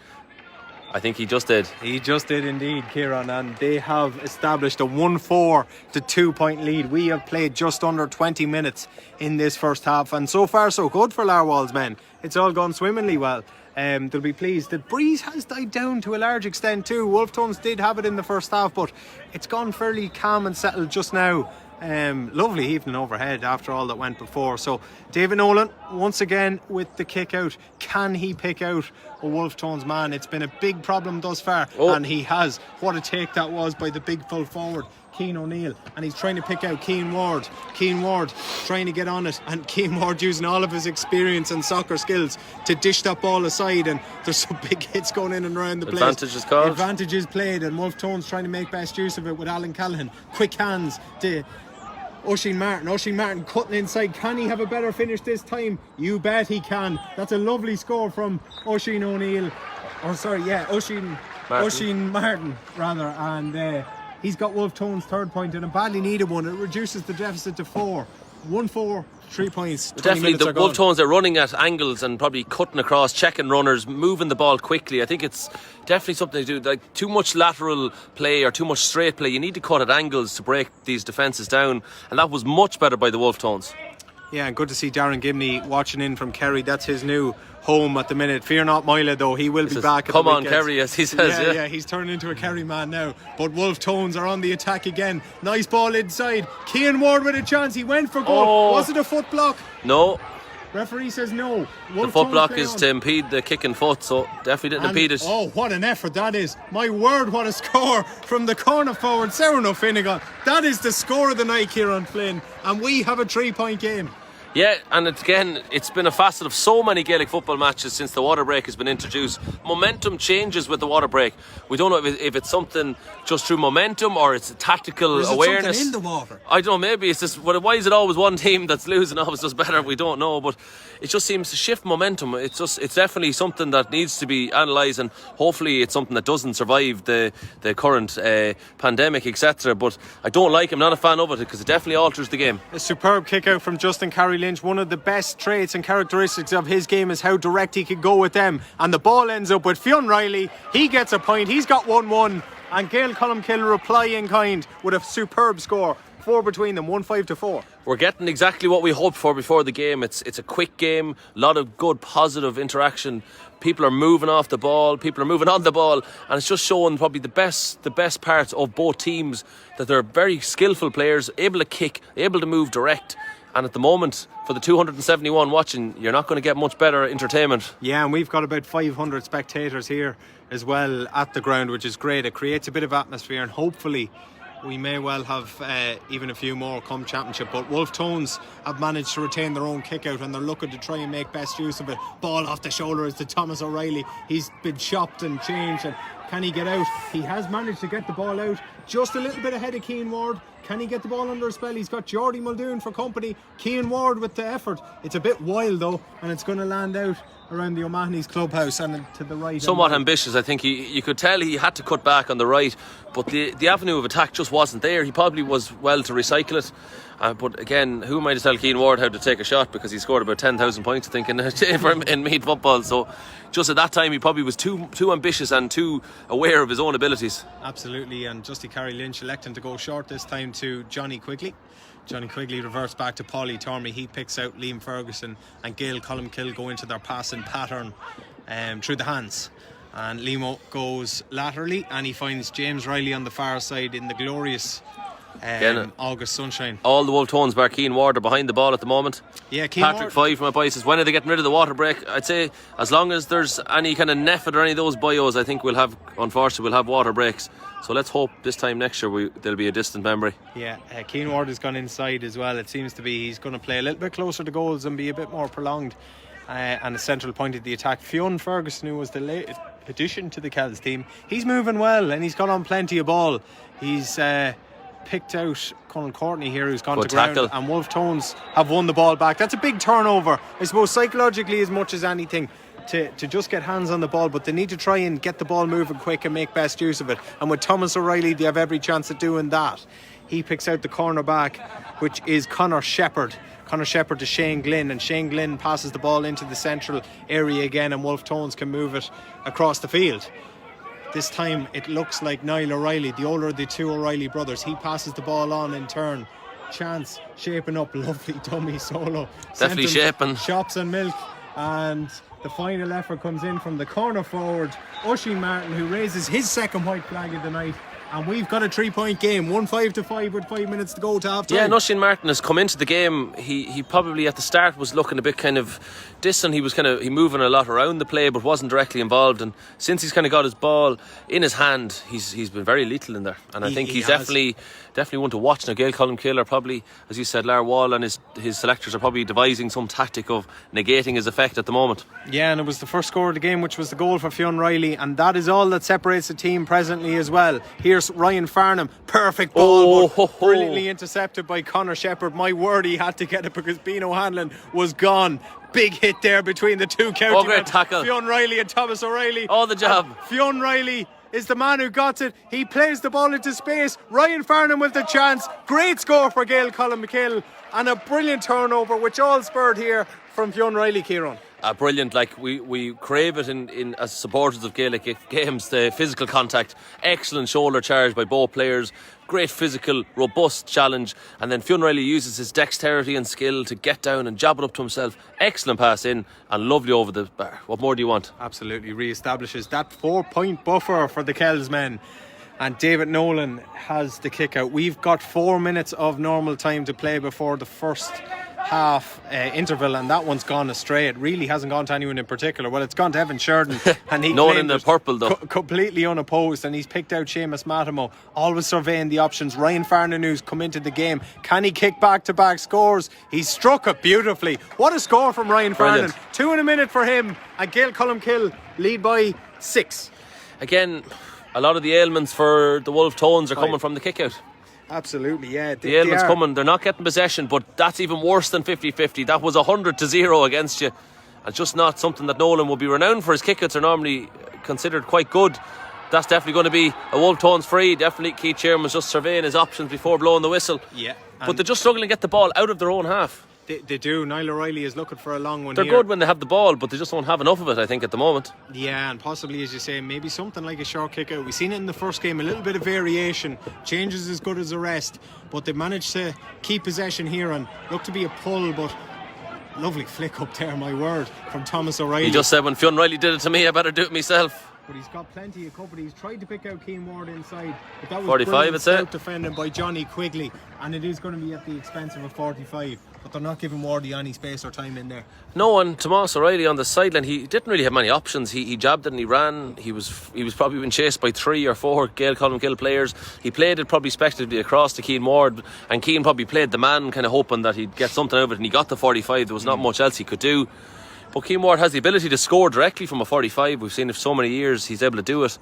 I think he just did. He just did indeed, Kieran, and they have established a 1-4 to 2-point lead. We have played just under 20 minutes in this first half, and so far so good for Larwell's men. It's all gone swimmingly well. They'll be pleased. The breeze has died down to a large extent too. Wolfe Tones did have it in the first half, but it's gone fairly calm and settled just now. Lovely evening overhead after all that went before. So David Nolan once again with the kick out. Can he pick out a Wolfe Tones man? It's been a big problem thus far, and he has. What a take that was by the big full forward Cian O'Neill, and he's trying to pick out Cian Ward trying to get on it, and Cian Ward using all of his experience and soccer skills to dish that ball aside, and there's some big hits going in and around the place. Advantage is called. Advantage is played, and Wolfe Tones trying to make best use of it with Alan Callahan. Quick hands to Oisín Martin cutting inside. Can he have a better finish this time? You bet he can. That's a lovely score from Oisín O'Neill. Oisín Martin rather, and he's got Wolfe Tones' third point, and a badly needed one. It reduces the deficit to 4. 1-4, 3 points. Definitely the Wolfe Tones are running at angles and probably cutting across, checking runners, moving the ball quickly. I think it's definitely something to do. Like too much lateral play or too much straight play, you need to cut at angles to break these defences down, and that was much better by the Wolfe Tones. Yeah, and good to see Darren Gibney watching in from Kerry. That's his new home at the minute. Fear not Moyle though, he will be back at come the on weekends. Kerry, as he says. Yeah, he's turned into a Kerry man now. But Wolfe Tones are on the attack again. Nice ball inside. Cian Ward with a chance. He went for goal. Was it a foot block? No. Referee says no. The foot block is to impede the kicking foot, so definitely didn't impede it. Oh, what an effort that is. My word, what a score from the corner forward, Sauron O'Finnegan. That is the score of the night, Kieran Flynn. And we have a 3-point game. Yeah, and it's been a facet of so many Gaelic football matches since the water break has been introduced. Momentum changes with the water break. We don't know if it's something just through momentum or it's tactical awareness. Something in the water? I don't know, maybe it's just, why is it always one team that's losing always does better? We don't know, but it just seems to shift momentum. It's definitely something that needs to be analysed, and hopefully it's something that doesn't survive the current pandemic, etc. But I don't like it. I'm not a fan of it because it definitely alters the game. A superb kick out from Justin Carey Lynch, one of the best traits and characteristics of his game is how direct he could go with them. And the ball ends up with Fionn Riley. He gets a point. He's got 1-1. And Gaeil Colmcille reply in kind with a superb score. 4 between them, 1-5-4. We're getting exactly what we hoped for before the game. It's a quick game, a lot of good positive interaction. People are moving off the ball, people are moving on the ball, and it's just showing probably the best parts of both teams, that they're very skillful players, able to kick, able to move direct. And at the moment, for the 271 watching, you're not going to get much better entertainment. Yeah, and we've got about 500 spectators here as well at the ground, which is great. It creates a bit of atmosphere, and hopefully we may well have even a few more come championship. But Wolfe Tones have managed to retain their own kick out, and they're looking to try and make best use of it. Ball off the shoulder is to Thomas O'Reilly. He's been chopped and changed, and can he get out? He has managed to get the ball out just a little bit ahead of Cian Ward. Can he get the ball under a spell? He's got Geordie Muldoon for company. Cian Ward with the effort. It's a bit wild though, and it's going to land out around the O'Mahony's clubhouse and to the right. Somewhat ambitious. I think you could tell he had to cut back on the right, but the avenue of attack just wasn't there. He probably was well to recycle it. But again, who am I to tell Cian Ward how to take a shot, because he scored about 10,000 points, I think, in Meath football. So just at that time he probably was too ambitious and too aware of his own abilities. Absolutely. And Justy Carey Lynch electing to go short this time to Johnny Quigley. Johnny Quigley reverts back to Paulie Tormey. He picks out Liam Ferguson, and Gaeil Colmcille go into their passing pattern through the hands. And Liam goes laterally, and he finds James Riley on the far side in the glorious August sunshine. All the Wolfe Tones bar Cian Ward are behind the ball at the moment. Yeah, Patrick Five from my boy says, when are they getting rid of the water break? I'd say as long as there's any kind of Neffet or any of those bios, I think we'll have water breaks. So let's hope this time next year there'll be a distant memory. Yeah, Cian Ward has gone inside as well. It seems to be he's going to play a little bit closer to goals and be a bit more prolonged and a central point of the attack. Fionn Ferguson, who was the late addition to the Kells team, he's moving well and he's got on plenty of ball. He's picked out Conal Courtney here, who's gone good to ground, tackle. and Wolfe Tones have won the ball back. That's a big turnover, I suppose, psychologically as much as anything, to just get hands on the ball, but they need to try and get the ball moving quick and make best use of it. And with Thomas O'Reilly, they have every chance of doing that. He picks out the cornerback, which is Conor Shepherd. Conor Shepherd to Shane Glynn, and Shane Glynn passes the ball into the central area again, and Wolfe Tones can move it across the field. This time it looks like Niall O'Reilly, the older of the two O'Reilly brothers. He passes the ball on in turn. Chance shaping up, lovely dummy solo. Definitely shaping. Shops and milk. And the final effort comes in from the corner forward, Oisin Martin, who raises his second white flag of the night. And we've got a 3-point game, 1-5 with 5 minutes to go to half time. Yeah, Oisin Martin has come into the game. He probably at the start was looking a bit kind of distant. He was he moving a lot around the play, but wasn't directly involved. And since he's kind of got his ball in his hand, he's been very lethal in there. And I think he's definitely one to watch. Now, Gaeil Colmcille are probably, as you said, Lar Wall and his selectors are probably devising some tactic of negating his effect at the moment. Yeah, and it was the first score of the game, which was the goal for Fionn Riley, and that is all that separates the team presently as well. Here's Ryan Farnham, perfect ball, but brilliantly intercepted by Conor Shepherd. My word, he had to get it because Beano Hanlon was gone. Big hit there between the two county great tackle. Fionn Riley and Thomas O'Reilly. Oh, the job. And Fionn Riley is the man who got it. He plays the ball into space. Ryan Farnham with the chance. Great score for Gaeil Colmcille, and a brilliant turnover, which all spurred here from Fionn Riley, Kieran. Brilliant. Like we crave it in as supporters of Gaelic games, the physical contact, excellent shoulder charge by both players, great physical, robust challenge, and then Fionn Riley uses his dexterity and skill to get down and jab it up to himself. Excellent pass in and lovely over the bar. What more do you want? Absolutely re-establishes that 4-point buffer for the Kells men. And David Nolan has the kick out. We've got 4 minutes of normal time to play before the first half interval, and that one's gone astray. It really hasn't gone to anyone in particular. Well, it's gone to Evan Sheridan, and he no one in the purple though, completely unopposed, and he's picked out Seamus Matimo, always surveying the options. Ryan Farnan, who's come into the game, can he kick back-to-back scores? He struck it beautifully. What a score from Ryan Farnan. 2 in a minute for him, and Gaeil Colmcille lead by 6. Again, a lot of the ailments for the Wolfe Tones are coming from the kick out. Absolutely, yeah. The ailments coming, they're not getting possession, but that's even worse than 50-50. That was 100-0 against you. It's just not something that Nolan will be renowned for. His kickouts are normally considered quite good. That's definitely going to be a Wolfe Tones free. Definitely Keith Sheeran was just surveying his options before blowing the whistle. Yeah. But they're just struggling to get the ball out of their own half. They do. Niall O'Reilly is looking for a long one They're here. good when they have the ball, but they just don't have enough of it, I think, at the moment. Yeah, and possibly, as you say, maybe something like a short kick out. We've seen it in the first game, a little bit of variation. Changes as good as the rest, but they managed to keep possession here and look to be a pull, but lovely flick up there, my word, from Thomas O'Reilly. He just said, when Fionn Riley did it to me, I better do it myself. But he's got plenty of company. He's tried to pick out Keane Ward inside, but that was 45, it's it. defending by Johnny Quigley, and it is going to be at the expense of a 45. But they're not giving Wardy any space or time in there. No, and Tomas O'Reilly on the sideline, he didn't really have many options. He jabbed it and he ran. He was probably being chased by 3 or 4 Gaeil Colmcille players. He played it probably speculatively across to Keane Ward, and Keane probably played the man, kind of hoping that he'd get something out of it, and he got the 45. There was not much else he could do. But Keane Ward has the ability to score directly from a 45. We've seen it for so many years. He's able to do it.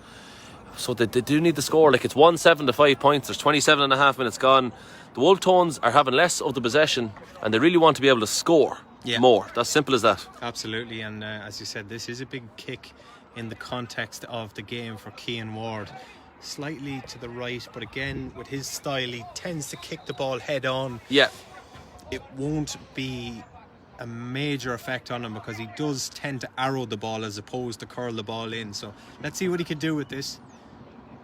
So they do need the score. Like, it's 1-7 to 5 points. There's 27 and a half minutes gone. The Wolfe Tones are having less of the possession, and they really want to be able to score more. That's simple as that. Absolutely, and as you said, this is a big kick in the context of the game for Keane Ward. Slightly to the right, but again, with his style, he tends to kick the ball head on. Yeah. It won't be a major effect on him because he does tend to arrow the ball as opposed to curl the ball in. So let's see what he can do with this.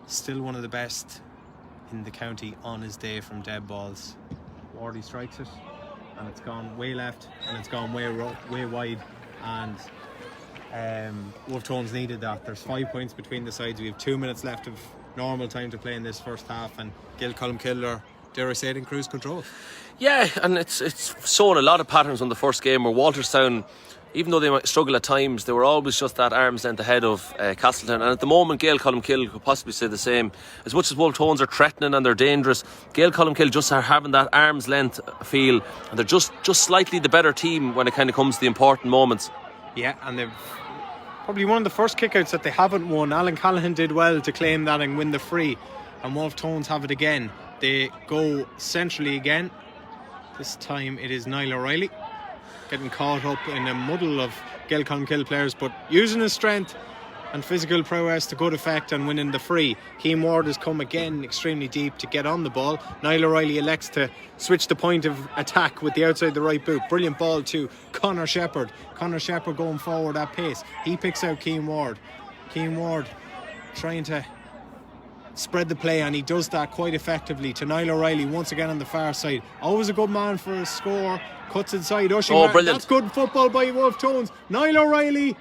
Still one of the best in the county on his day from dead balls. Wardy strikes it, and it's gone way left, and it's gone way wide, and Wolfe Tones needed that. There's 5 points between the sides. We have 2 minutes left of normal time to play in this first half, and Gaeil Colmcille are, dare I say it, in cruise control. Yeah, and it's shown a lot of patterns on the first game where Walterstown, even though they might struggle at times, they were always just that arm's length ahead of Castletown. And at the moment, Gaeil Colmcille could possibly say the same. As much as Wolfe Tones are threatening and they're dangerous, Gaeil Colmcille just are having that arm's length feel, and they're just slightly the better team when it kind of comes to the important moments. Yeah, and they've probably one of the first kickouts that they haven't won. Alan Callahan did well to claim that and win the free, and Wolfe Tones have it again. They go centrally again. This time it is Niall O'Reilly getting caught up in a muddle of Gaeil Colmcille players, but using his strength and physical prowess to good effect and winning the free. Keane Ward has come again extremely deep to get on the ball. Niall O'Reilly elects to switch the point of attack with the outside the right boot. Brilliant ball to Conor Shepherd. Conor Shepherd going forward at pace. He picks out Keane Ward. Keane Ward trying to spread the play, and he does that quite effectively to Niall O'Reilly once again on the far side. Always a good man for a score. Cuts inside. Brilliant. That's good football by Wolfe Tones. Niall O'Reilly,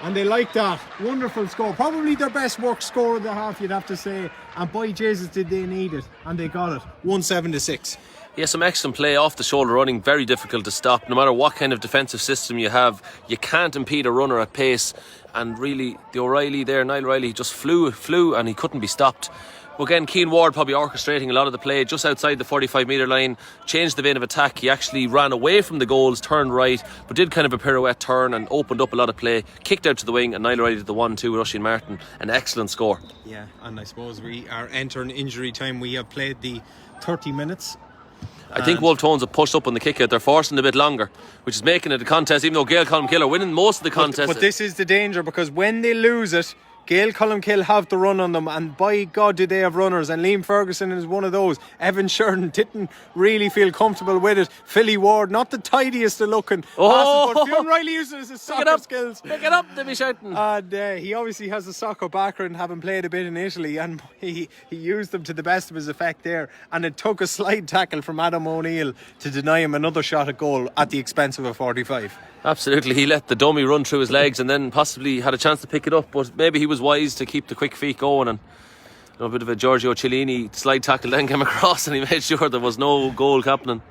and they like that. Wonderful score. Probably their best work score of the half, you'd have to say. And by Jesus, did they need it, and they got it. 1-7 to 6. Yeah, some excellent play off the shoulder running, very difficult to stop. No matter what kind of defensive system you have, you can't impede a runner at pace. And really, the O'Reilly there, Niall O'Reilly, just flew and he couldn't be stopped. Well, again, Keane Ward probably orchestrating a lot of the play just outside the 45 metre line, changed the vein of attack. He actually ran away from the goals, turned right, but did kind of a pirouette turn and opened up a lot of play, kicked out to the wing, and Niall O'Reilly did the 1-2 with Oisin Martin. An excellent score. Yeah, and I suppose we are entering injury time. We have played the 30 minutes. I think Wolfe Tones have pushed up on the kick out. They're forcing a bit longer, which is making it a contest, even though Gaeil Colmcille are winning most of the contest. But this is the danger, because when they lose it, Gaeil Colmcille have the run on them, and by God do they have runners, and Liam Ferguson is one of those. Evan Sheridan didn't really feel comfortable with it. Philly Ward, not the tidiest of looking passes, but Fionn Riley uses his soccer skills. Pick it up, they be shouting. And he obviously has a soccer background, having played a bit in Italy, and he used them to the best of his effect there, and it took a slide tackle from Adam O'Neill to deny him another shot at goal at the expense of a 45. Absolutely, he let the dummy run through his legs and then possibly had a chance to pick it up, but maybe he was wise to keep the quick feet going, and a bit of a Giorgio Cellini slide tackle then came across and he made sure there was no goal happening.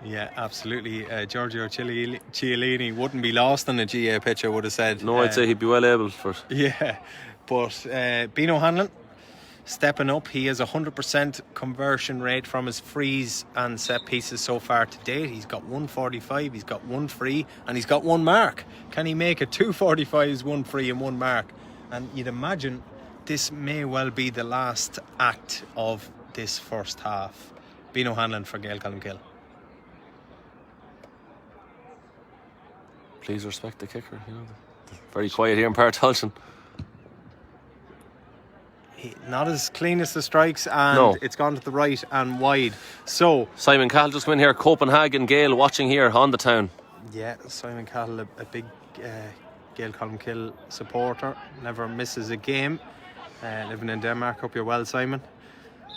Yeah, absolutely. Giorgio Cellini wouldn't be lost on a GA pitch, I would have said. No, I'd say he'd be well able for it. Yeah, but Bino Hanlon stepping up. He has 100% conversion rate from his frees and set pieces so far to date. He's got 145, he's got 1 free, and he's got 1 mark. Can he make it 2 45s, 1 free and 1 mark? And you'd imagine this may well be the last act of this first half. Bino Hanlon for Gaeil Colmcille. Please respect the kicker, you know. Very quiet here in Partalton. Not as clean as the strikes, and No. it's gone to the right and wide. So Simon Cahill just went here, Copenhagen, Gaeil watching here on the town. yeah, Simon Cahill, a big Gaeil Colmcille supporter, never misses a game. Living in Denmark, hope you're well, Simon.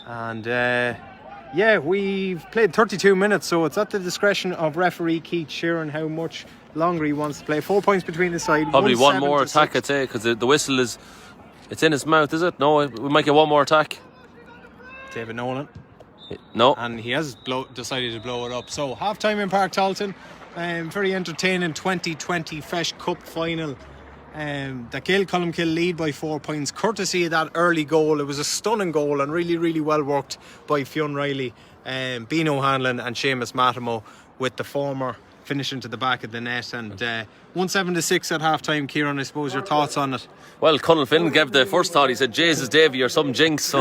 And yeah, we've played 32 minutes, so it's at the discretion of referee Keith Sheeran how much longer he wants to play. 4 points between the side. Probably one 1-7 more to attack, 6. I'd say, because the whistle is... It's in his mouth, is it? No, we might get one more attack. David Nolan. No. And he has decided to blow it up. So half time in Park Talton. Very entertaining 2020 Feis Cup final. That Gaeil Colmcille lead by 4 points, courtesy of that early goal. It was a stunning goal and really, really well worked by Fionn Riley, Bean O'Hanlon and Seamus Matamo, with the former finishing to the back of the net. And 1-7 to 6 at half time. Kieran, I suppose your thoughts on it? Well, Conal Finn gave the first thought. He said Jesus Davy or some jinx, so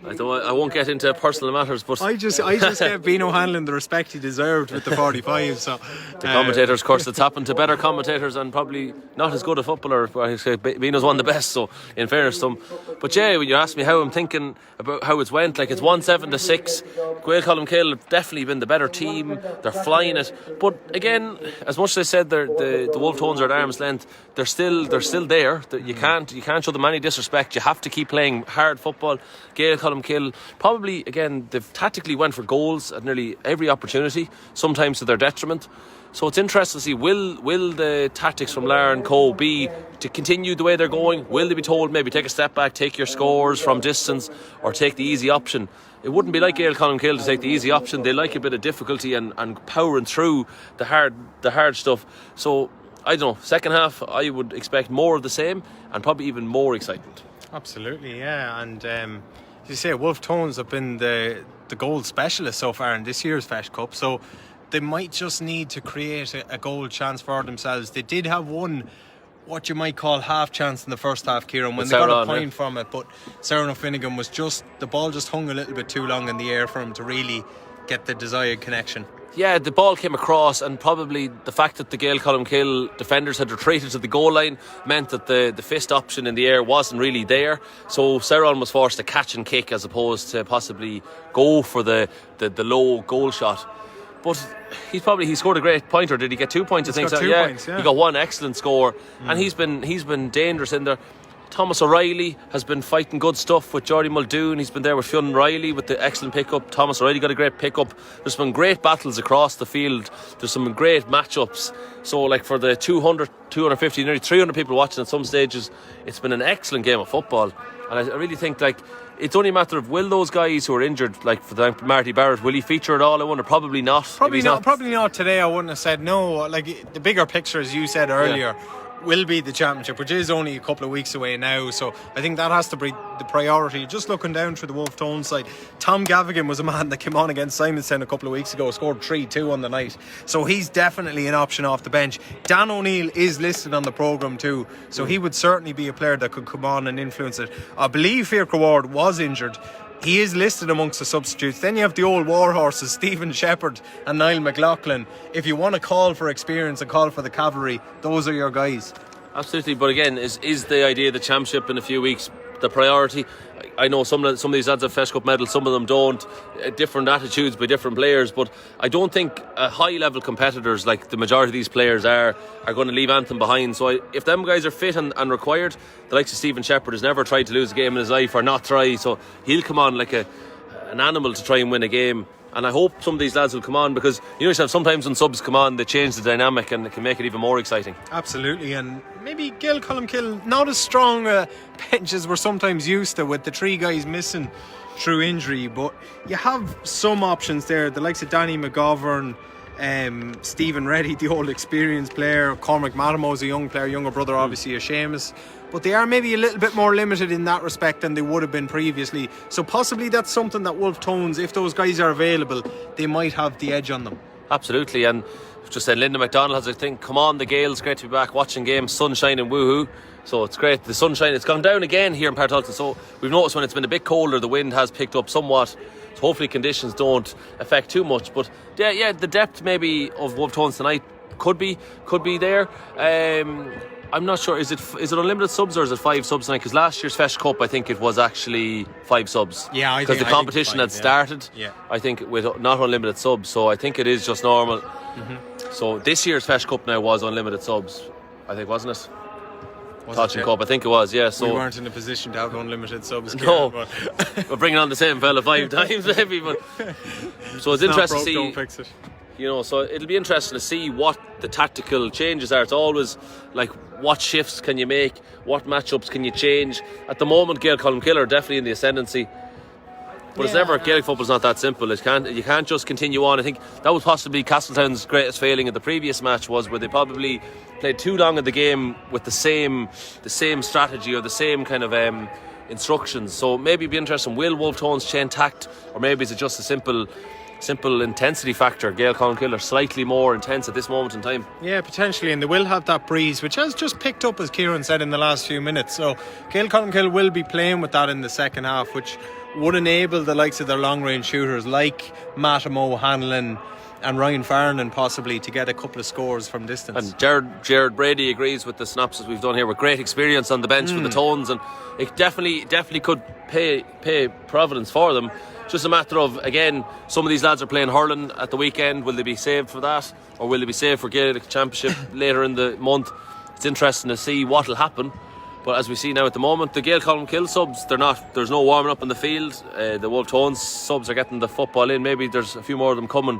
I won't get into personal matters, but I just gave Bean O'Hanlon the respect he deserved with the 45. So the commentators, of course, it's happened to better commentators and probably not as good a footballer. I say Beano's one of the best, so in fairness to him. But yeah, when you ask me how I'm thinking about how it's went, like it's 1-7 to 6. Gaeil Colmcille have definitely been the better team. They're flying it, but again, as much as I said the Wolfe Tones are at arm's length, they're still there. You can't show them any disrespect. You have to keep playing hard football. Gaeil Colmcille probably, again, they've tactically went for goals at nearly every opportunity, sometimes to their detriment. So it's interesting to see, will the tactics from Lara and Co be to continue the way they're going? Will they be told maybe take a step back, take your scores from distance, or take the easy option? It wouldn't be like Gaeil Colmcille to take the easy option. They like a bit of difficulty and powering through the hard stuff. So I don't know, second half I would expect more of the same and probably even more excitement. Absolutely, yeah. And as you say, Wolfe Tones have been the goal specialists so far in this year's Feis Cup, so they might just need to create a goal chance for themselves. They did have one, what you might call half chance in the first half, Kieran, when they got a point from it, but Sarah Finnegan was the ball just hung a little bit too long in the air for him to really get the desired connection. Yeah, the ball came across, and probably the fact that the Gaeil Colmcille defenders had retreated to the goal line meant that the fist option in the air wasn't really there. So Saron was forced to catch and kick as opposed to possibly go for the low goal shot. But he scored a great point, or did he get 2 points? I think so. 2 points, yeah. He got one excellent score, and he's been dangerous in there. Thomas O'Reilly has been fighting good stuff with Jordy Muldoon. He's been there with Fionn Riley with the excellent pickup. Thomas O'Reilly got a great pickup. There's been great battles across the field. There's some great matchups. So like for the 200, 250, nearly 300 people watching at some stages, it's been an excellent game of football. And I really think like it's only a matter of, will those guys who are injured, like for example Marty Barrett, will he feature at all? I wonder. Probably not. Probably not today. I wouldn't have said no. Like the bigger picture, as you said earlier, will be the championship, which is only a couple of weeks away now. So I think that has to be the priority. Just looking down through the Wolfe Tone side, Tom Gavigan was a man that came on against Simonstown a couple of weeks ago, scored 3-2 on the night. So he's definitely an option off the bench. Dan O'Neill is listed on the programme too, so he would certainly be a player that could come on and influence it. I believe Fiacre Ward was injured. He is listed amongst the substitutes. Then you have the old war horses, Stephen Shepherd and Niall McLaughlin. If you want to call for experience and call for the cavalry, those are your guys. Absolutely, but again, is the idea of the championship in a few weeks the priority? I know some of these lads have Feis Cup medals, some of them don't. Different attitudes by different players, but I don't think high-level competitors like the majority of these players are going to leave Anthem behind. So if them guys are fit and required, the likes of Stephen Shepherd has never tried to lose a game in his life or not try, so he'll come on like an animal to try and win a game. And I hope some of these lads will come on, because you know yourself, sometimes when subs come on they change the dynamic and it can make it even more exciting. Absolutely. And maybe Gaeil Colmcille not as strong bench as we're sometimes used to, with the three guys missing through injury, but you have some options there, the likes of Danny McGovern, Stephen Reddy, the old experienced player, Cormac Matamo's a young player, younger brother obviously of Seamus, but they are maybe a little bit more limited in that respect than they would have been previously. So possibly that's something that Wolfe Tones, if those guys are available, they might have the edge on them. Absolutely. And just said Linda McDonald has, I think, come on the Gaels, great to be back watching games, sunshine and woohoo. So it's great. The sunshine, it's gone down again here in Partalton, so we've noticed when it's been a bit colder the wind has picked up somewhat. So hopefully conditions don't affect too much, but yeah, the depth maybe of Wolfe Tones tonight could be there. I'm not sure. Is it unlimited subs or is it 5 subs tonight? Because last year's Feis Cup, I think it was actually 5 subs. Yeah, because the competition had started. Yeah. I think with not unlimited subs, so I think it is just normal. So this year's Feis Cup now was unlimited subs, I think, wasn't it? Touching Cup, I think it was. Yeah. So we weren't in a position to have unlimited subs. No, but we're bringing on the same fella 5 times maybe. But so it's interesting to see. Don't fix it. So it'll be interesting to see what the tactical changes are. It's always like, what shifts can you make? What matchups can you change? At the moment, Gaeil Colmcille are definitely in the ascendancy. But it's never, Gaelic football's not that simple. You can't just continue on. I think that was possibly Castletown's greatest failing in the previous match, was where they probably played too long in the game with the same strategy or the same kind of instructions. So maybe it'd be interesting, will Wolfe Tones change tact, or maybe is it just a simple intensity factor? Gaeil Colmcille are slightly more intense at this moment in time. Yeah, potentially, and they will have that breeze, which has just picked up, as Kieran said, in the last few minutes. So Gaeil Colmcille will be playing with that in the second half, which would enable the likes of their long-range shooters like Matt O'Hanlon and Ryan Farnan possibly to get a couple of scores from distance. And Gerard Brady agrees with the synopsis we've done here, with great experience on the bench with the Tones, and it definitely could pay providence for them. Just a matter of, again, some of these lads are playing hurling at the weekend. Will they be saved for that, or will they be saved for Gaelic Championship later in the month? It's interesting to see what will happen. But as we see now at the moment, the Gaeil Colmcille subs, there's no warming up in the field. The Wolfe Tones subs are getting the football in. Maybe there's a few more of them coming.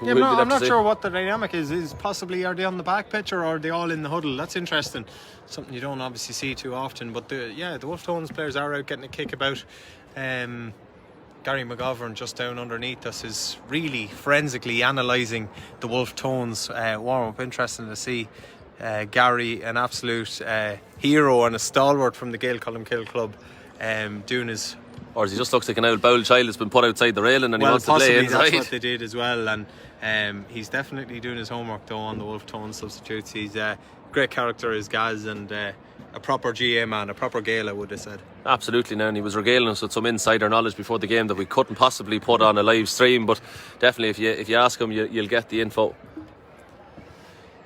Yeah, I'm not sure what the dynamic is. Possibly, are they on the back pitch or are they all in the huddle? That's interesting. Something you don't obviously see too often. But the Wolfe Tones players are out getting a kick about. Gary McGovern just down underneath us is really forensically analysing the Wolfe Tones warm-up. Interesting to see Gary, an absolute hero and a stalwart from the Gaeil Colmcille club, doing his... Or he just looks like an old bowl child that's been put outside the railing and he wants to play inside. That's what they did as well, and he's definitely doing his homework though on the Wolfe Tones substitutes. He's a great character, is Gaz, and a proper GA man, a proper Gael, I would have said. Absolutely, now, and he was regaling us with some insider knowledge before the game that we couldn't possibly put on a live stream, but definitely if you ask him, you'll get the info.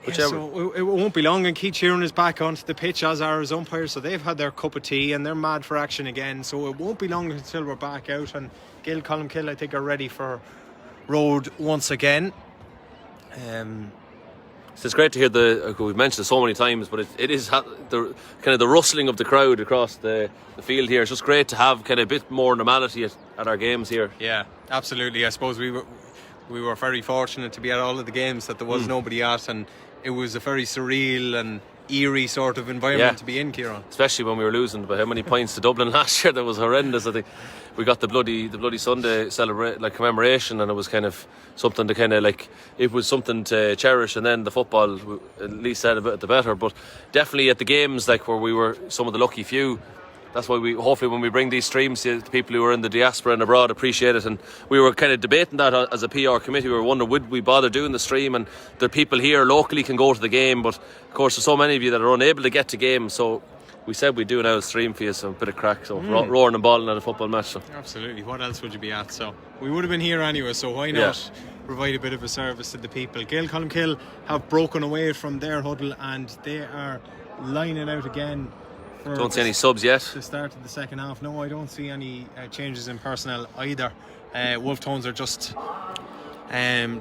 Yeah, so it won't be long, and Keith Sheeran is back onto the pitch, as are his umpires, so they've had their cup of tea and they're mad for action again, so it won't be long until we're back out, and Gaeil Colmcille, I think, are ready for road once again. So it's great to hear we've mentioned it so many times, but it is the kind of the rustling of the crowd across the field here. It's just great to have kind of a bit more normality at our games here. Yeah, absolutely. I suppose we were very fortunate to be at all of the games that there was nobody at, and it was a very surreal and eerie sort of environment to be in, Kieran. Especially when we were losing by how many points to Dublin last year. That was horrendous. I think we got the bloody Sunday commemoration, and it was kind of something to it was something to cherish, and then the football at least had a bit the better. But definitely at the games where we were some of the lucky few, that's why we hopefully when we bring these streams, the people who are in the diaspora and abroad appreciate it. And we were kind of debating that as a PR committee. We were wondering, would we bother doing the stream, and the people here locally can go to the game, but of course there's so many of you that are unable to get to games, so we said we'd do an out stream for you, so a bit of crack, so roaring and balling at a football match. So. Absolutely, what else would you be at? So we would have been here anyway, so why not provide a bit of a service to the people? Gaeil Colmcille have broken away from their huddle and they are lining out again. Don't see any subs yet. The start of the second half. No, I don't see any changes in personnel either. Wolfe Tones are just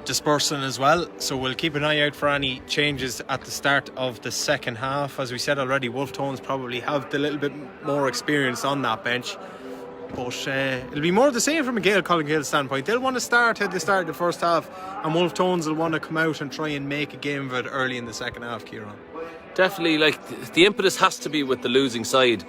dispersing as well, so we'll keep an eye out for any changes at the start of the second half. As we said already, Wolfe Tones probably have the little bit more experience on that bench, but it'll be more of the same from a Gaeil Colmcille standpoint. They'll want to start at the start of the first half, and Wolfe Tones will want to come out and try and make a game of it early in the second half, Kieran. Definitely, the impetus has to be with the losing side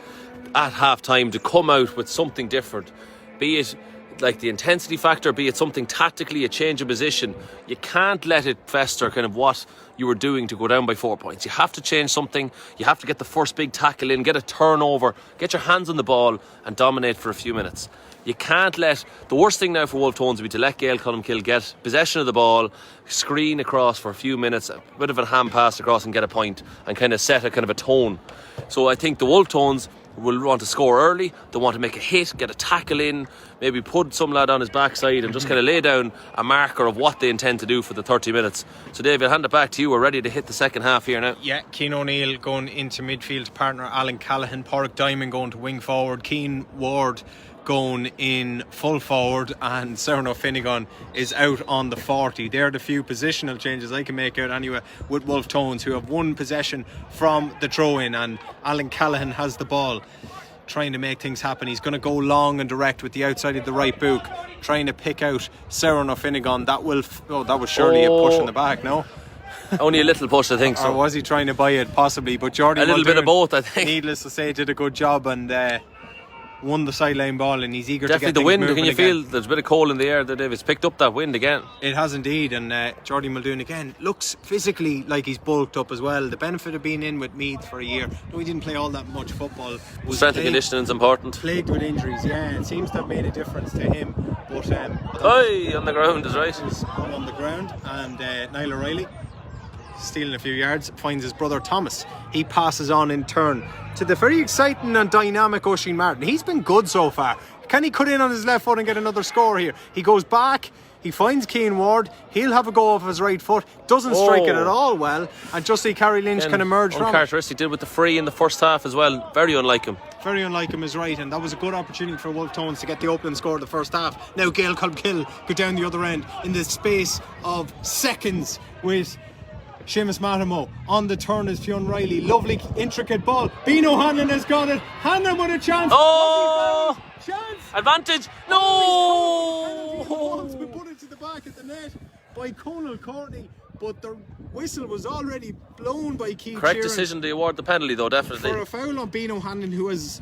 at half time to come out with something different, be it the intensity factor, be it something tactically, a change of position. You can't let it fester kind of what you were doing to go down by 4 points. You have to change something. You have to get the first big tackle in, get a turnover, get your hands on the ball and dominate for a few minutes. You can't let... The worst thing now for Wolfe Tones would be to let Gaeil Colmcille get possession of the ball, screen across for a few minutes, a bit of a hand pass across and get a point, and kind of set a kind of a tone. So I think the Wolfe Tones will want to score early. They want to make a hit, get a tackle in, maybe put some lad on his backside and just kind of lay down a marker of what they intend to do for the 30 minutes. So Dave, I'll hand it back to you. We're ready to hit the second half here now. Yeah, Cian O'Neill going into midfield, partner Alan Callaghan, Pádraig Diamond going to wing forward, Cian Ward going in full forward, and Cyril O'Finnegan is out on the 40. They're the few positional changes I can make out anyway with Wolfe Tones, who have won possession from the throw-in, and Alan Callaghan has the ball, trying to make things happen. He's going to go long and direct with the outside of the right boot, trying to pick out Cyril O'Finnegan. That was surely a push in the back, no? Only a little push, I think. Or was he trying to buy it? Possibly, but Jordy a little bit of both, I think. Needless to say, did a good job and won the sideline ball, and he's eager definitely to get the wind. Can you again. feel there's a bit of cold in the air that David's picked up that wind again? It has indeed, and Jordy Muldoon again looks physically like he's bulked up as well. The benefit of being in with Meath for a year, though he didn't play all that much football, was strength and conditioning is important. Plagued with injuries, yeah. It seems to have made a difference to him. But on the ground is right. On the ground, and Niall O'Reilly, stealing a few yards, finds his brother Thomas. He passes on in turn to the very exciting and dynamic Oisín Martin. He's been good so far. Can he cut in on his left foot and get another score here? He goes back, he finds Cian Ward, he'll have a go off his right foot, doesn't strike it at all well, and just see Carrie Lynch can emerge from it. Uncharacteristic, did with the free in the first half as well. Very unlike him. Very unlike him is right, and that was a good opportunity for Wolfe Tones to get the opening score of the first half. Now Gaeil Colmcille go down the other end in the space of seconds with Seamus Matammo. On the turn is Fionn Riley. Lovely intricate ball. Beano Hanlon has got it. Hanlon with a chance. Oh! Chance. Advantage. No! It's been put into the back of the net by Conal Courtney, but the whistle was already blown by Keith Correct Sheeran decision to award the penalty though, definitely. for a foul on Beano Hanlon, who has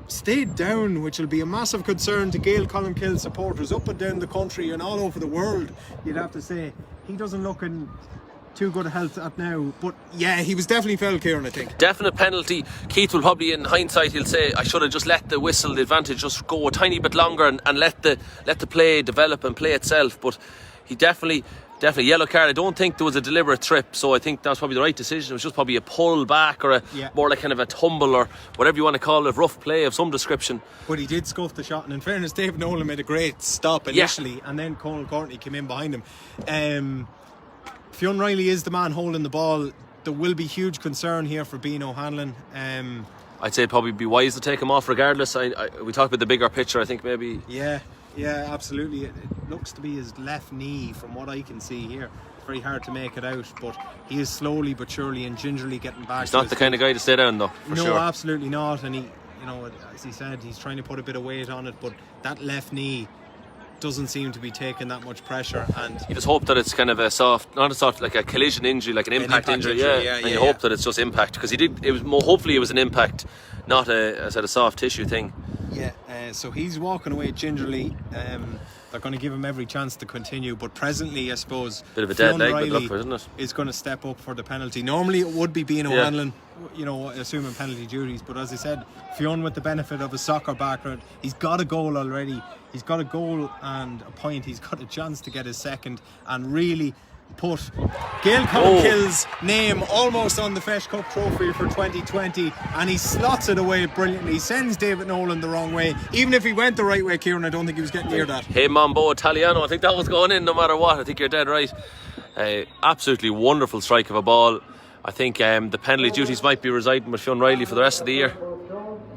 stayed down, which will be a massive concern to Gaeil Colmcille supporters up and down the country and all over the world, you'd have to say. He doesn't look in too good health at now, but yeah, he was definitely foul, Kieran, I think. Definite penalty. Keith will probably, in hindsight, he'll say, I should have just let the whistle, the advantage, just go a tiny bit longer and let the play develop and play itself. But he definitely yellow card. I don't think there was a deliberate trip, so I think that was probably the right decision. It was just probably a pull back or more like kind of a tumble or whatever you want to call it, rough play of some description. But he did scuff the shot, and in fairness, David Nolan made a great stop initially, and then Conal Courtney came in behind him. Fionn Riley is the man holding the ball. There will be huge concern here for Beano Hanlon. I'd say it'd probably be wise to take him off regardless. We talked about the bigger picture, I think maybe. Yeah, absolutely. It looks to be his left knee from what I can see here. It's very hard to make it out, but he is slowly but surely and gingerly getting back. He's not the kind of guy to stay down though, for sure. No, absolutely not. And he, as he said, he's trying to put a bit of weight on it, but that left knee doesn't seem to be taking that much pressure, and you just hope that it's kind of like a collision injury, like an impact injury, and you hope that it's just impact, because hopefully it was an impact, not a soft tissue thing. So he's walking away gingerly. They're going to give him every chance to continue, but presently I suppose bit of a dead leg, Riley good luck for it, isn't it? is going to step up for the penalty. Normally it would be Beano Hanlon, assuming penalty duties, but as I said, Fionn, with the benefit of a soccer background, he's got a goal already. He's got a goal and a point. He's got a chance to get his second and really put Gaeil Colmcille's name almost on the Feis Cup trophy for 2020, and he slots it away brilliantly. He sends David Nolan the wrong way. Even if he went the right way, Kieran, I don't think he was getting near that. Hey Mambo Italiano, I think that was going in no matter what. I think you're dead right. Absolutely wonderful strike of a ball. I think the penalty duties might be residing with Fionn Riley for the rest of the year.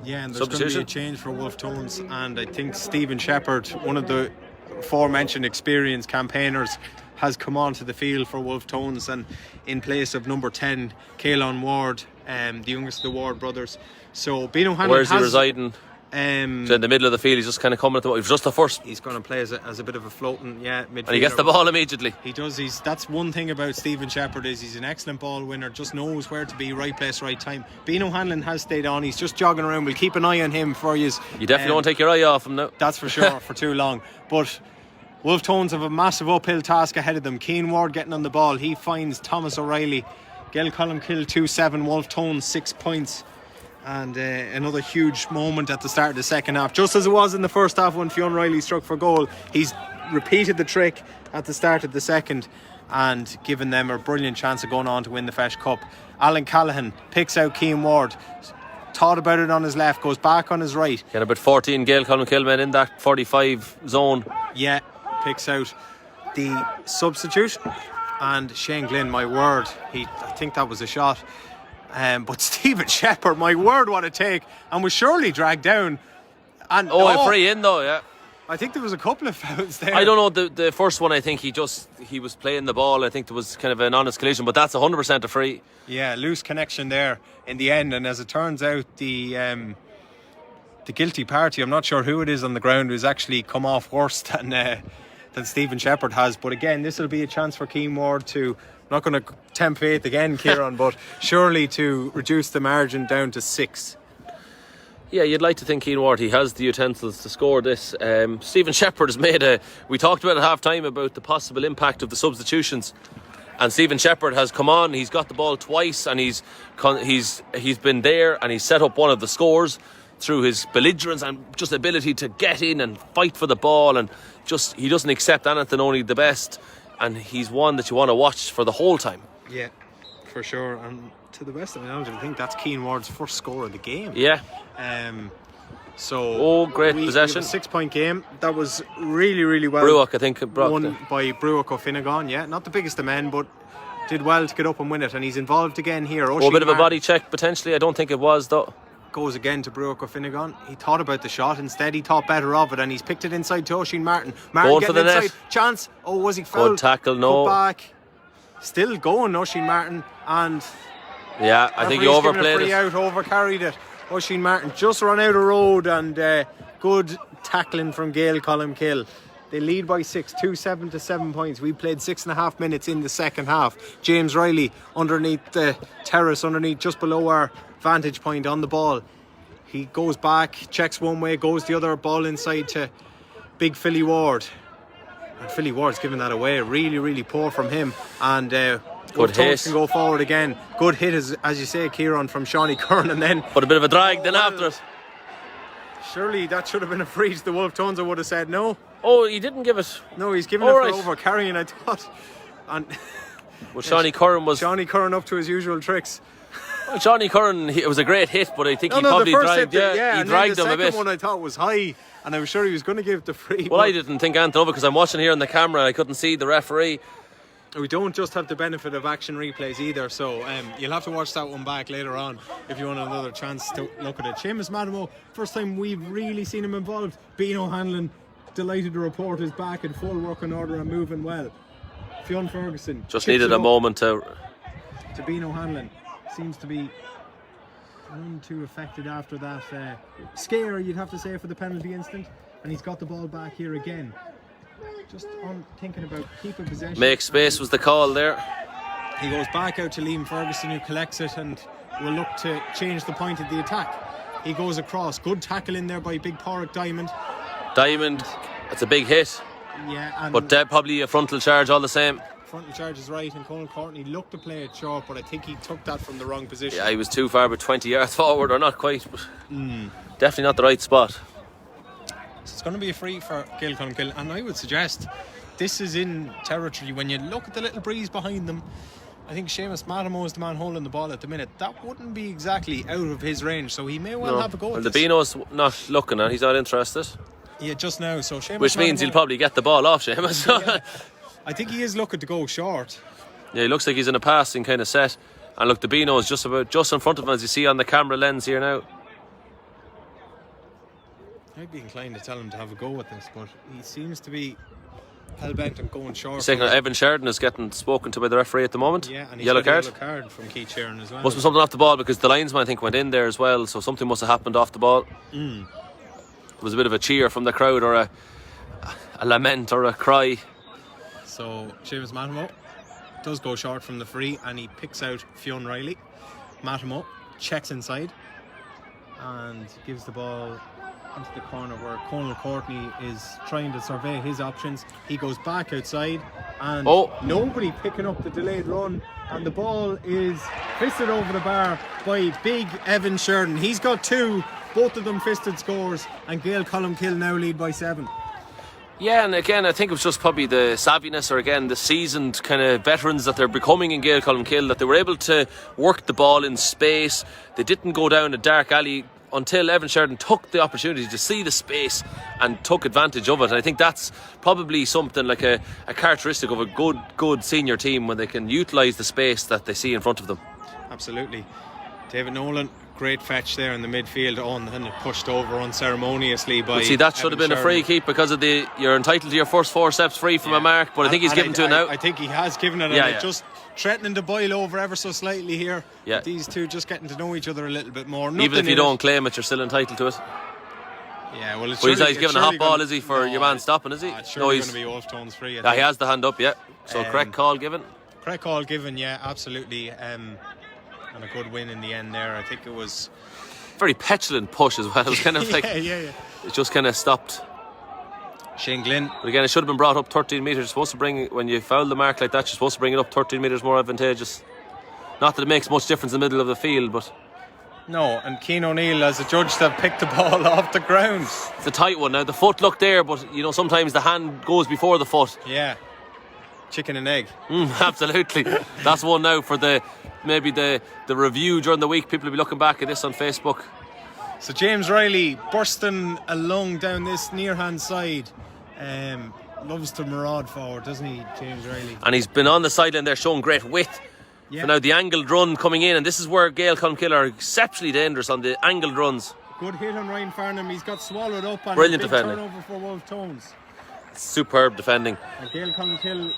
Yeah, and there's going to be a change for Wolfe Tones, and I think Stephen Shepherd, one of the aforementioned experienced campaigners, has come onto the field for Wolfe Tones, and in place of number 10, Caelan Ward, the youngest of the Ward brothers. So Beano Hanlon, where's he residing? So in the middle of the field, he's just kind of coming at the ball. He's just the first. He's going to play as a bit of a floating midfielder. And he gets the ball immediately. He does. That's one thing about Stephen Shepherd, is he's an excellent ball winner, just knows where to be, right place, right time. Beano Hanlon has stayed on. He's just jogging around. We'll keep an eye on him for you. You definitely won't take your eye off him now. That's for sure, for too long. But Wolfe Tones have a massive uphill task ahead of them. Cian Ward getting on the ball. He finds Thomas O'Reilly. Gaeil Colmcille 2-7, Wolfe Tones 6 points. And another huge moment at the start of the second half, just as it was in the first half when Fionn Riley struck for goal. He's repeated the trick at the start of the second and given them a brilliant chance of going on to win the Feis Cup. Alan Callaghan picks out Cian Ward, thought about it on his left, goes back on his right. Get about 14 Gaeil Colmcille men in that 45 zone. Yeah, picks out the substitute. And Shane Glynn, my word, I think that was a shot. But Stephen Shepherd, my word, what a take. And was surely dragged down. And a free in though, yeah. I think there was a couple of fouls there. I don't know, the first one I think he was playing the ball. I think there was kind of an honest collision, but that's 100% a free. Yeah, loose connection there in the end. And as it turns out, the guilty party, I'm not sure who it is on the ground, who's actually come off worse than Stephen Shepherd has. But again, this will be a chance for Keane Ward to, I'm not going to tempt fate again, Kieran, but surely to reduce the margin down to 6. Yeah, you'd like to think Keane Ward, he has the utensils to score this. Stephen Shepherd has made we talked about at half time about the possible impact of the substitutions, and Stephen Shepherd has come on, he's got the ball twice, and he's been there, and he's set up one of the scores through his belligerence and just ability to get in and fight for the ball, and just he doesn't accept anything, only the best, and he's one that you want to watch for the whole time. Yeah, for sure. And to the best of my knowledge, I think that's Keane Ward's first score of the game. Yeah. Great possession. 6-point game. That was really, really well. Bruach, I think, won by Bruach O'Finnegan. Yeah, not the biggest of men, but did well to get up and win it. And he's involved again here. A bit of a body check potentially. I don't think it was though. Goes again to Bruach O'Finnegan. He thought about the shot. Instead, he thought better of it, and he's picked it inside to Oisin Martin. Martin going getting for the inside. net. Chance. Oh, was he fouled? Good tackle. No. Cut back. Still going, Oisin Martin, and yeah, I think he overplayed it. Out, overcarried it. Oisin Martin just run out of road, and good tackling from Gaeil Colmcille. They lead by 6, 2-7 to 7 points. We played 6.5 minutes in the second half. James Riley underneath the terrace, underneath just below our vantage point on the ball. He goes back, checks one way, goes the other, ball inside to big Philly Ward. And Philly Ward's giving that away. Really, really poor from him. And good hit. Can go forward again. Good hit, as you say, Kieran, from Shawnee Curran, and then but a bit of a drag then after it. Surely that should have been a free to the Wolfe Tones. I would have said no. Oh, he didn't give it. No, he's given it for over carrying, I thought. And well, Shawnee Curran up to his usual tricks. Well, Shawnee Curran, it was a great hit, but I think he probably dragged. He dragged him a bit. The second one I thought was high, and I was sure he was going to give the free. Well, I didn't think anything of it because I'm watching here on the camera. I couldn't see the referee. We don't just have the benefit of action replays either, so you'll have to watch that one back later on if you want another chance to look at it. Seamus Madamo, first time we've really seen him involved. Bean O'Hanlon, delighted to report, is back in full working order and moving well. Fionn Ferguson just needed a moment to Bean O'Hanlon. Seems to be none too affected after that scare, you'd have to say, for the penalty instant, and he's got the ball back here again. Just on thinking about keeping possession. Make space was the call there. He goes back out to Liam Ferguson, who collects it and will look to change the point of the attack. He goes across. Good tackle in there by big Porrick Diamond. That's a big hit. Yeah, but probably a frontal charge all the same. Frontal charge is right, and Conal Courtney looked to play it short, but I think he took that from the wrong position. Yeah, he was too far, but 20 yards forward, or not quite, but definitely not the right spot. So it's going to be a free for Gaeil Colmcille, and I would suggest this is in territory. When you look at the little breeze behind them, I think Seamus Madamo is the man holding the ball at the minute. That wouldn't be exactly out of his range, so he may well have a go at the Beano's not looking at, he's not interested. Yeah, just now. So Seamus which means he'll probably get the ball off Seamus. Yeah. I think he is looking to go short. Yeah, he looks like he's in a passing kind of set. And look, the Beano is just in front of him, as you see on the camera lens here now. I'd be inclined to tell him to have a go at this, but he seems to be hell-bent on going short. Second, Evan Sheridan is getting spoken to by the referee at the moment. Yeah, and he's yellow got card. A yellow card from Keith Sheeran as well. Must be something off the ball, because the linesman, I think, went in there as well, so something must have happened off the ball. There was a bit of a cheer from the crowd, or a lament or a cry. So Seamus Madamo does go short from the free, and he picks out Fionn Riley. Madamo checks inside and gives the ball into the corner where Conal Courtney is trying to survey his options. He goes back outside, and nobody picking up the delayed run, and the ball is fisted over the bar by big Evan Sheridan. He's got 2, both of them fisted scores, and Gaeil Colmcille now lead by 7. Yeah, and again, I think it was just probably the savviness, or again, the seasoned kind of veterans that they're becoming in Gaeil Colmcille, that they were able to work the ball in space. They didn't go down a dark alley until Evan Sheridan took the opportunity to see the space and took advantage of it. And I think that's probably something like a characteristic of a good senior team, when they can utilise the space that they see in front of them. Absolutely. David Nolan, great fetch there in the midfield, and pushed over unceremoniously by. But see, that should have been a free kick because of you're entitled to your first 4 steps free from a mark, but I think he's given to it now. I think he has given it, and just threatening to boil over ever so slightly here. Yeah. These two just getting to know each other a little bit more. Even if you don't claim it, you're still entitled to it. Yeah, well, he's giving a hot ball, is he, for your man stopping, is he? It's surely going to be Wolfe Tones free. He has the hand up, yeah. So correct call given. Correct call given, yeah, absolutely. And a good win in the end there. I think it was very petulant push as well. It was kind of like it just kind of stopped. Shane Glynn. But again, it should have been brought up 13 metres. You're supposed to bring, when you foul the mark like that, you're supposed to bring it up 13 metres more advantageous. Not that it makes much difference in the middle of the field, but no. And Cian O'Neill, as a judge, that picked the ball off the ground. It's a tight one. Now the foot looked there, but sometimes the hand goes before the foot. Yeah, chicken and egg. Absolutely. That's one now for maybe the review during the week. People will be looking back at this on Facebook. So James Riley bursting along down this near hand side. Loves to maraud forward, doesn't he, James Riley? And he's been on the sideline there showing great width. Yeah. So now the angled run coming in, and this is where Gaeil Colmcille are exceptionally dangerous on the angled runs. Good hit on Ryan Farnham. He's got swallowed up, and brilliant a big defending. Turnover for Wolfe Tones. Superb defending. And Gaeil Colmcille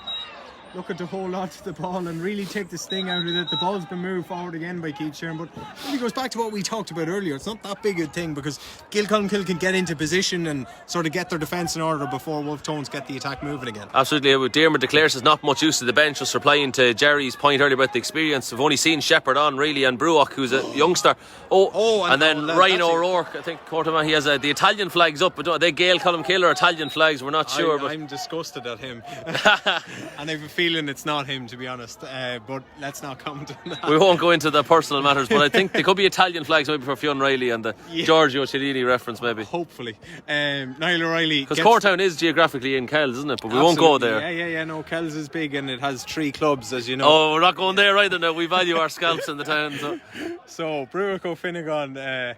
looking to hold on to the ball and really take the sting out of it. The ball's been moved forward again by Keith Sheeran, but it really goes back to what we talked about earlier. It's not that big a thing, because Gaeil Colmcille can get into position and sort of get their defence in order before Wolfe Tones get the attack moving again. Absolutely. Diarmuid declares there's not much use to the bench, just replying to Jerry's point earlier about the experience. We've only seen Shepherd on really, and Bruach, who's a youngster. And then Ryan O'Rourke, I think Quarterman, he has the Italian flags up, but are they Gaeil Colmcille or Italian flags? We're not sure. I'm disgusted at him. And I have a feeling it's not him, to be honest, but let's not comment on that. We won't go into the personal matters, but I think they could be Italian flags maybe for Fionn Riley and the Giorgio Cellini reference maybe. Hopefully. Niall O'Reilly, because Courtown is geographically in Kells, isn't it? But we won't go there. Yeah, no, Kells is big and it has 3 clubs, as you know. Oh, we're not going there either now. We value our scalps in the town. So Bruach O'Finnegan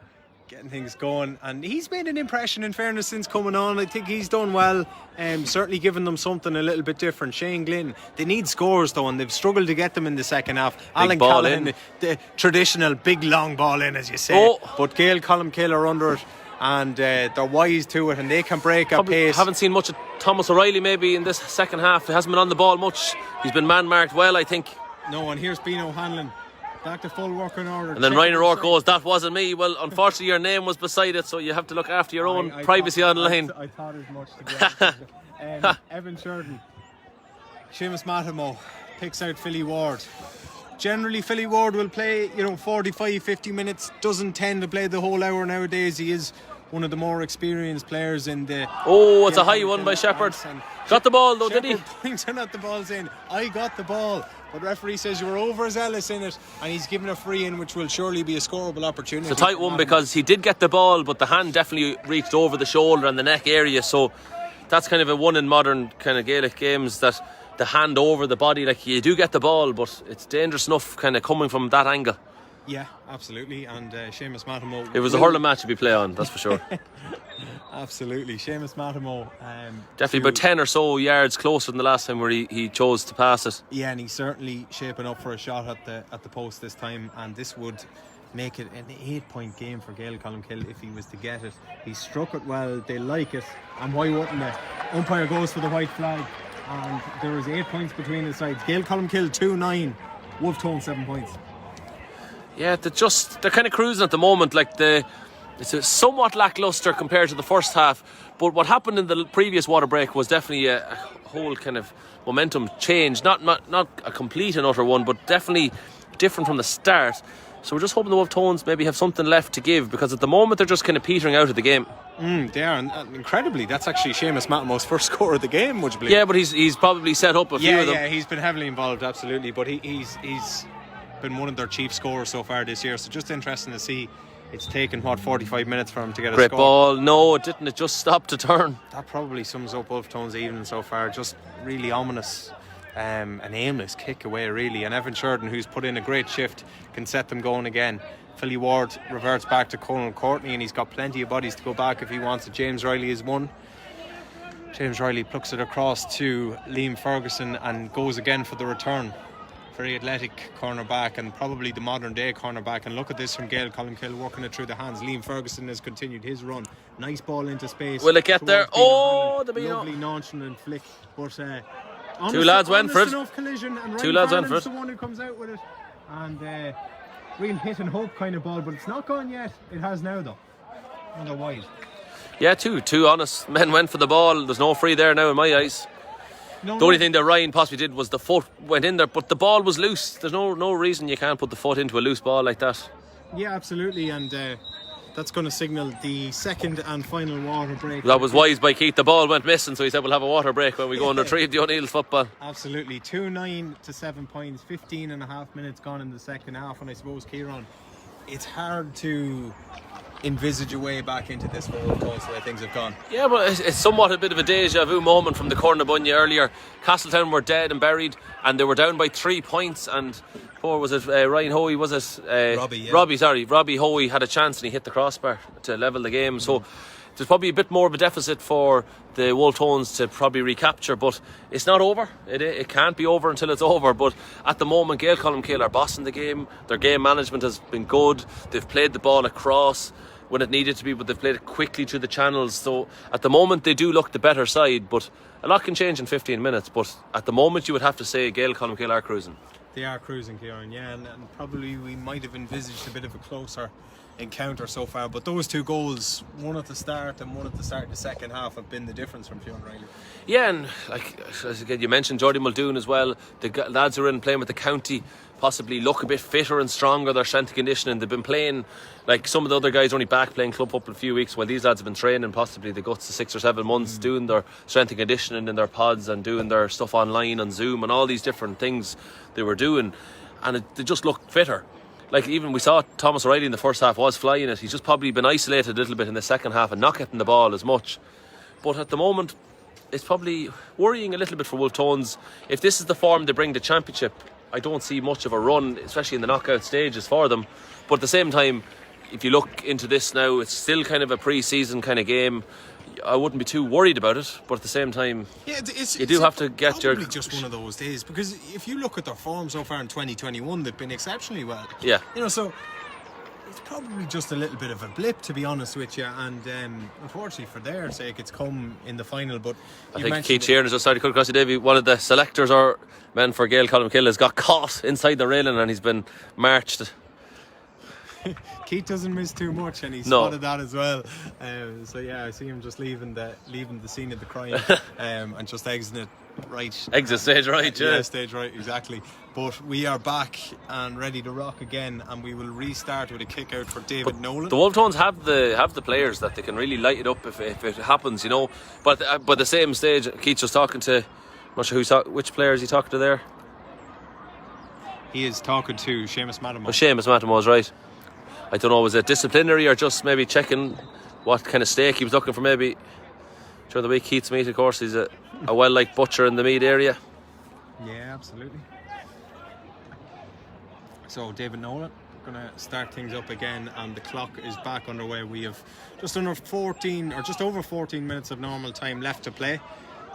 getting things going, and he's made an impression, in fairness, since coming on. I think he's done well, certainly giving them something a little bit different. Shane Glynn, they need scores though, and they've struggled to get them in the second half. Alan Callahan, the traditional big long ball in, as you say, but Gaeil Colmcille are under it, and they're wise to it, and they can break at pace. Haven't seen much of Thomas O'Reilly maybe in this second half. He hasn't been on the ball much. He's been man marked well, I think. No, and here's Bean O'Hanlon back to full working order. And then Ryan O'Rourke goes, that wasn't me. Well, unfortunately your name was beside it, so you have to look after your own privacy online. I thought as much, to be honest. Evan Sheridan, Seamus Mattimo picks out Philly Ward. Generally Philly Ward will play 45-50 minutes, doesn't tend to play the whole hour nowadays. He is one of the more experienced players in the... it's a high one by Shepherd. Got the ball though, did he? Pointing at the ball saying, I got the ball. But referee says you were overzealous in it, and he's given a free in, which will surely be a scoreable opportunity. It's a tight one because he did get the ball, but the hand definitely reached over the shoulder and the neck area. So that's kind of a one in modern kind of Gaelic games, that the hand over the body, like you do get the ball, but it's dangerous enough kind of coming from that angle. Yeah, absolutely. And Seamus Mattimo, it was a hurling match to be play on, that's for sure. Absolutely. Seamus Mattimo, definitely about 10 or so yards closer than the last time where he chose to pass it. Yeah, and he's certainly shaping up for a shot at the post this time, and this would make it an 8-point game for Gaeil Colmcille if he was to get it. He struck it well, they like it, and why wouldn't they? Umpire goes for the white flag, and there is 8 points between the sides. Gaeil Colmcille 2-9, Wolfe Tones 7 points. Yeah, they're kind of cruising at the moment. Like it's a somewhat lacklustre compared to the first half, but what happened in the previous water break was definitely a whole kind of momentum change. Not a complete and utter one, but definitely different from the start. So we're just hoping the Wolfe Tones maybe have something left to give, because at the moment they're just kind of petering out of the game. They are, and incredibly, that's actually Seamus Mattimo's first score of the game, would you believe? Yeah, but he's probably set up a few of them. Yeah, he's been heavily involved, absolutely, but he's been one of their chief scorers so far this year, so just interesting to see It's taken, 45 minutes for him to get a Great score. ball. No, it didn't. It just stopped to turn. That probably sums up Wolfe Tone's evening so far. Just really ominous, an aimless kick away, really. And Evan Sheridan, who's put in a great shift, can set them going again. Philly Ward reverts back to Colin Courtney, and he's got plenty of bodies to go back if he wants it. James Riley is one. James Riley plucks it across to Liam Ferguson and goes again for the return. Very athletic cornerback, and probably the modern day cornerback. And look at this from Gaeil Colmcille, working it through the hands. Liam Ferguson has continued his run. Nice ball into space. Will it get there? Oh, the lovely nonchalant flick. But two lads went for it. Enough collision, and two lads went for it. The one who comes out with it, and real hit and hope kind of ball, but it's not gone yet. It has now though. And they're wide. Yeah, two honest men went for the ball. There's no free there now in my eyes. The only thing that Ryan possibly did was the foot went in there, but the ball was loose. There's no reason you can't put the foot into a loose ball like that. Yeah, absolutely, and that's going to signal the second and final water break. That was wise by Keith. The ball went missing, so he said we'll have a water break when we go and retrieve the O'Neill's football. Absolutely. 2-9 to 7 points, 15 and a half minutes gone in the second half, and I suppose, Kieran, it's hard to envisage a way back into this Wolfe Tones the way things have gone. Yeah, but it's somewhat a bit of a deja vu moment from the Cornabunya earlier. Castletown were dead and buried, and they were down by 3 points, and was it Ryan Hoey, was it? Robbie Hoey had a chance and he hit the crossbar to level the game. So there's probably a bit more of a deficit for the Wolfe Tones to probably recapture, but it's not over. It can't be over until it's over. But at the moment, Gaeil Colmcille are bossing the game. Their game management has been good. They've played the ball across when it needed to be, but they've played it quickly through the channels. So at the moment they do look the better side, but a lot can change in 15 minutes. But at the moment you would have to say Gaeil Colmcille are cruising. They are cruising, Kieran, yeah, and probably we might have envisaged a bit of a closer encounter so far, but those two goals, one at the start and one at the start of the second half, have been the difference from Fionn Riley. Yeah, and like as again, you mentioned Jordy Muldoon as well. The lads who are in playing with the county possibly look a bit fitter and stronger. Their strength and conditioning, they've been playing like some of the other guys only back playing club football a few weeks, while these lads have been training possibly the guts of 6 or 7 months, doing their strength and conditioning in their pods and doing their stuff online on Zoom and all these different things they were doing, and they just look fitter. Like even we saw Thomas O'Reilly in the first half was flying it. He's just probably been isolated a little bit in the second half and not getting the ball as much. But at the moment, it's probably worrying a little bit for Wolfe Tones. If this is the form they bring the championship, I don't see much of a run, especially in the knockout stages for them. But at the same time, if you look into this now, it's still kind of a pre-season kind of game. I wouldn't be too worried about it, but at the same time, you do have to get your... It's probably just one of those days, because if you look at their form so far in 2021, they've been exceptionally well. Yeah. You know, so it's probably just a little bit of a blip, to be honest with you, and unfortunately for their sake, it's come in the final. But I think Keith Sheeran has just started to cut across the Davy. One of the selectors or men for Gaeil Colmcille has got caught inside the railing and he's been marched. Keith doesn't miss too much, and he spotted that as well. So yeah, I see him just leaving the scene of the crime and just exiting it right. Exit stage right, yeah, stage right, exactly. But we are back and ready to rock again, and we will restart with a kick out for David Nolan. The Wolfe Tones have the players that they can really light it up if it happens, you know. But at the same stage, Keith was talking to, I'm not sure which player is he talking to there. He is talking to Seamus Matamore. Oh, Seamus Matamore is right. I don't know, was it disciplinary or just maybe checking what kind of steak he was looking for maybe during the week. Keith's Meath, of course, he's a well-liked butcher in the Meath area. Yeah, absolutely. So David Nolan going to start things up again, and the clock is back underway. We have just over 14 minutes of normal time left to play.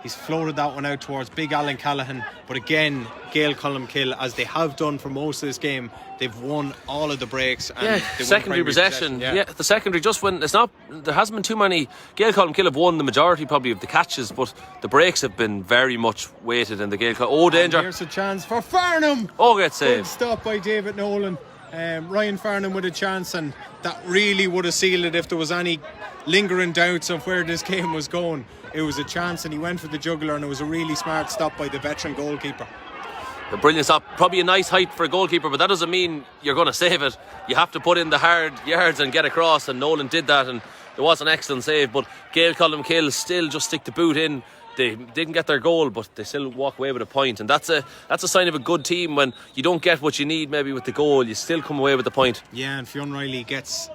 He's floated that one out towards Big Alan Callaghan, but again, Gaeil Colmcille, as they have done for most of this game, they've won all of the breaks. And secondary possession. Yeah, the secondary just went. There hasn't been too many. Gaeil Colmcille have won the majority probably of the catches, but the breaks have been very much weighted in the Gaeil. Oh, danger! And here's a chance for Farnham. Oh, great save! Good stop by David Nolan. Ryan Farnham with a chance, and that really would have sealed it if there was any lingering doubts of where this game was going. It was a chance, and he went for the jugular, and it was a really smart stop by the veteran goalkeeper. A brilliant stop. Probably a nice height for a goalkeeper, but that doesn't mean you're going to save it. You have to put in the hard yards and get across, and Nolan did that, and it was an excellent save. But Gaeil Colmcille still just stick the boot in. they didn't get their goal, but they still walk away with a point, and that's a sign of a good team. When you don't get what you need maybe with the goal, you still come away with the point. Yeah, and Fionn Riley gets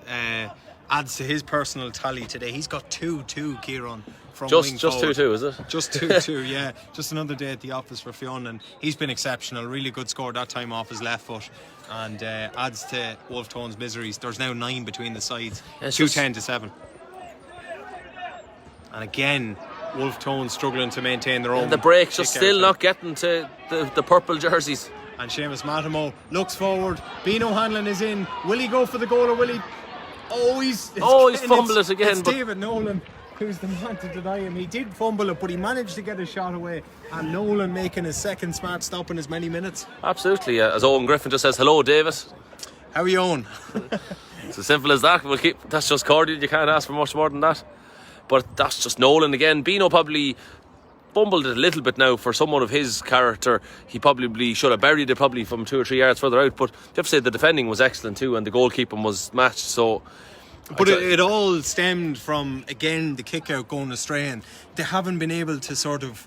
adds to his personal tally today. He's got 2-2, Kieran. Just 2-2, is it? Just 2-2, yeah. Just another day at the office for Fionn, and he's been exceptional. Really good score that time off his left foot, and adds to Wolfe Tone's miseries. There's now 9 between the sides, 2-10-7. And again, Wolfe Tone struggling to maintain their own. And the break just still not getting to the purple jerseys. And Seamus Mattimo looks forward. Beano Hanlon is in. Will he go for the goal, or will he? He's fumbled it again. It's David Nolan who's the man to deny him. He did fumble it, but he managed to get a shot away. And Nolan making his second smart stop in as many minutes. Absolutely. As Owen Griffin just says, hello, David. How are you, Owen? It's as simple as that. That's just cordial. You can't ask for much more than that. But that's just Nolan again. Beano probably fumbled it a little bit now for someone of his character. He probably should have buried it probably from 2 or 3 yards further out. But you have to say the defending was excellent too, and the goalkeeping was matched. So, but it all stemmed from, again, the kick out going astray, and they haven't been able to sort of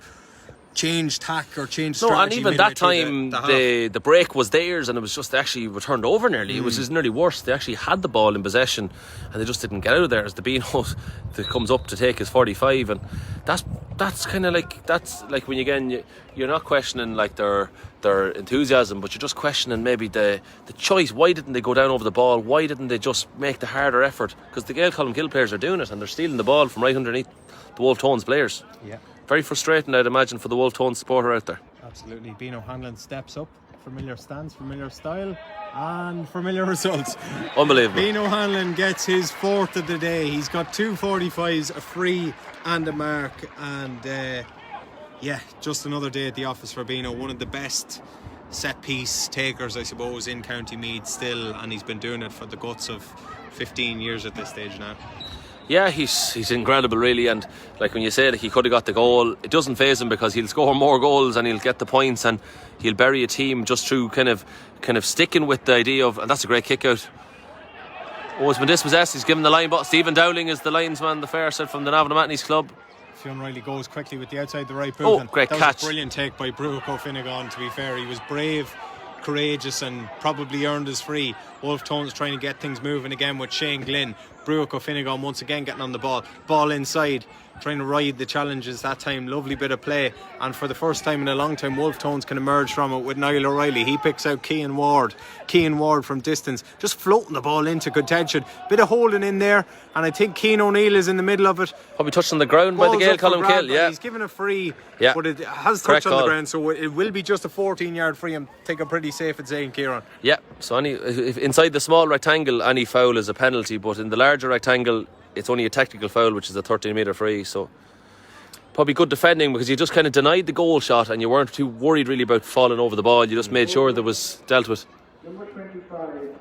change tack or change strategy. No, and even that time the break was theirs, and it was just they actually were turned over nearly. It was just nearly worse. They actually had the ball in possession, and they just didn't get out of there as the Beano that comes up to take his 45, and that's kind of like, that's like when you're not questioning like their enthusiasm, but you're just questioning maybe the choice. Why didn't they go down over the ball? Why didn't they just make the harder effort? Because the Gaeil Colmcille players are doing it, and they're stealing the ball from right underneath the Wolfe Tones players. Yeah. Very frustrating, I'd imagine, for the Wolfe Tones supporter out there. Absolutely. Beano Hanlon steps up. Familiar stance, familiar style, and familiar results. Unbelievable. Beano Hanlon gets his 4th of the day. He's got 2 45s, a free and a mark. And just another day at the office for Beano. One of the best set piece takers, I suppose, in County Meath still. And he's been doing it for the guts of 15 years at this stage now. Yeah, he's incredible really, and like when you say that he could have got the goal, it doesn't faze him because he'll score more goals and he'll get the points, and he'll bury a team just through kind of sticking with the idea of, and that's a great kick out. It's been dispossessed. He's given the line, but Stephen Dowling is the linesman, the fair side from the Navan Club. Fionn Riley goes quickly with the outside the right boot. Great catch. That was a brilliant take by Brooke O'Finnegan, to be fair. He was brave, courageous, and probably earned his free. Wolfe Tones trying to get things moving again with Shane Glynn. Brooke O'Finnegan once again getting on the ball inside, trying to ride the challenges that time. Lovely bit of play, and for the first time in a long time Wolfe Tones can emerge from it with Niall O'Reilly. He picks out Cian Ward from distance, just floating the ball into contention. Bit of holding in there, and I think Cian O'Neill is in the middle of it. Probably touched on the ground by the Gaeil Colmcille. Yeah, he's given a free, but it has touched on the ground, so it will be just a 14-yard free. I think I'm pretty safe in saying, Kieran. Yeah, so if inside the small rectangle any foul is a penalty, but in the larger rectangle it's only a technical foul, which is a 13-metre free. So probably good defending, because you just kind of denied the goal shot and you weren't too worried really about falling over the ball. You just made sure that was dealt with. Number 25,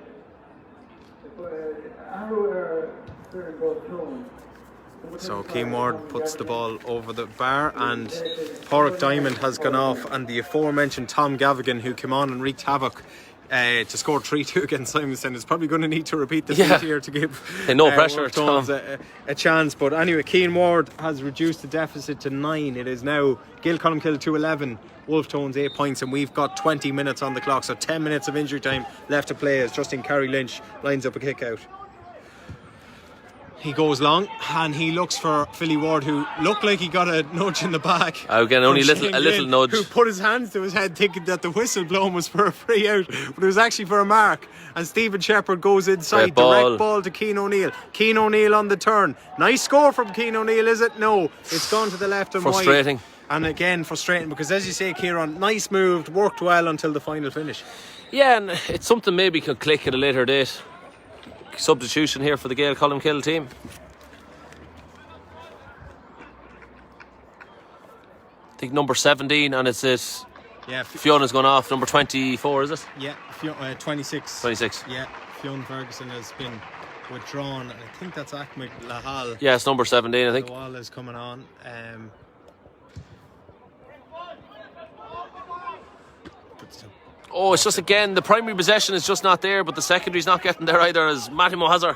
So Cian Ward puts the ball over the bar, and Pádraig Diamond has gone off, and the aforementioned Tom Gavigan, who came on and wreaked havoc to score 3-2 against Simonstown, is probably going to need to repeat the feat here to give no pressure Tom a chance. But anyway, Cian Ward has reduced the deficit to 9. It is now Gaeil Colmcille 2-11, Wolfe Tones 8 points, and we've got 20 minutes on the clock, so 10 minutes of injury time left to play as Justin Carey Lynch lines up a kick out. He goes long and he looks for Philly Ward, who looked like he got a nudge in the back. Again, only a little nudge. Who put his hands to his head thinking that the whistle blown was for a free out, but it was actually for a mark. And Stephen Shepherd goes inside, direct ball to Cian O'Neill. Cian O'Neill on the turn. Nice score from Cian O'Neill, is it? No, it's gone to the left and frustrating. wide. And again, frustrating, because as you say, Kieran, nice move, worked well until the final finish. Yeah, and it's something maybe could click at a later date. Substitution here for the Gaeil Colmcille team. I think number 17, and it's it. Yeah, Fiona's gone off. Number 24, is it? Yeah, 26. 26. Yeah, Fionn Ferguson has been withdrawn. I think that's Ahmed Lahal. Yeah, it's number 17, I think. Lahal is coming on. It's just again the primary possession is just not there, but the secondary's not getting there either, as Mattimo has it,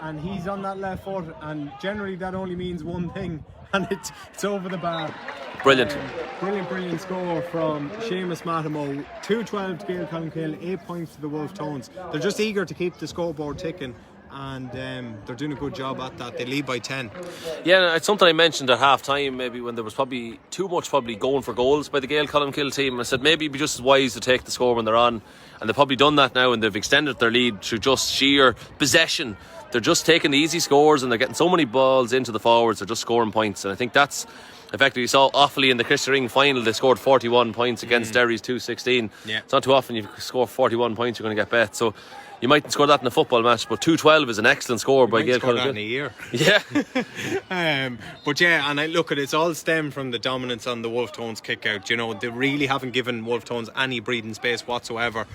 and he's on that left foot, and generally that only means one thing, and it's over the bar. Brilliant. Brilliant score from Seamus Mattimo. 2-12 to Gaeil Colmcille, 8 points to the Wolfe Tones. They're just eager to keep the scoreboard ticking, and they're doing a good job at that. They lead by 10. Yeah, it's something I mentioned at half time, maybe when there was probably too much going for goals by the Gaeil Colmcille team. I said maybe it'd be just as wise to take the score when they're on, and they've probably done that now, and they've extended their lead through just sheer possession. They're just taking the easy scores, and they're getting so many balls into the forwards. They're just scoring points, and I think that's effectively, you saw Offaly in the Christy Ring final, they scored 41 points against Derry's 216. Yeah. It's not too often you score 41 points you're going to get bet, so you mightn't score that in a football match, but 2-12 is an excellent score by Gaeil Colmcille. In a year. Yeah. But yeah, and I look at it's all stemmed from the dominance on the Wolfe Tones kick out. You know, they really haven't given Wolfe Tones any breathing space whatsoever.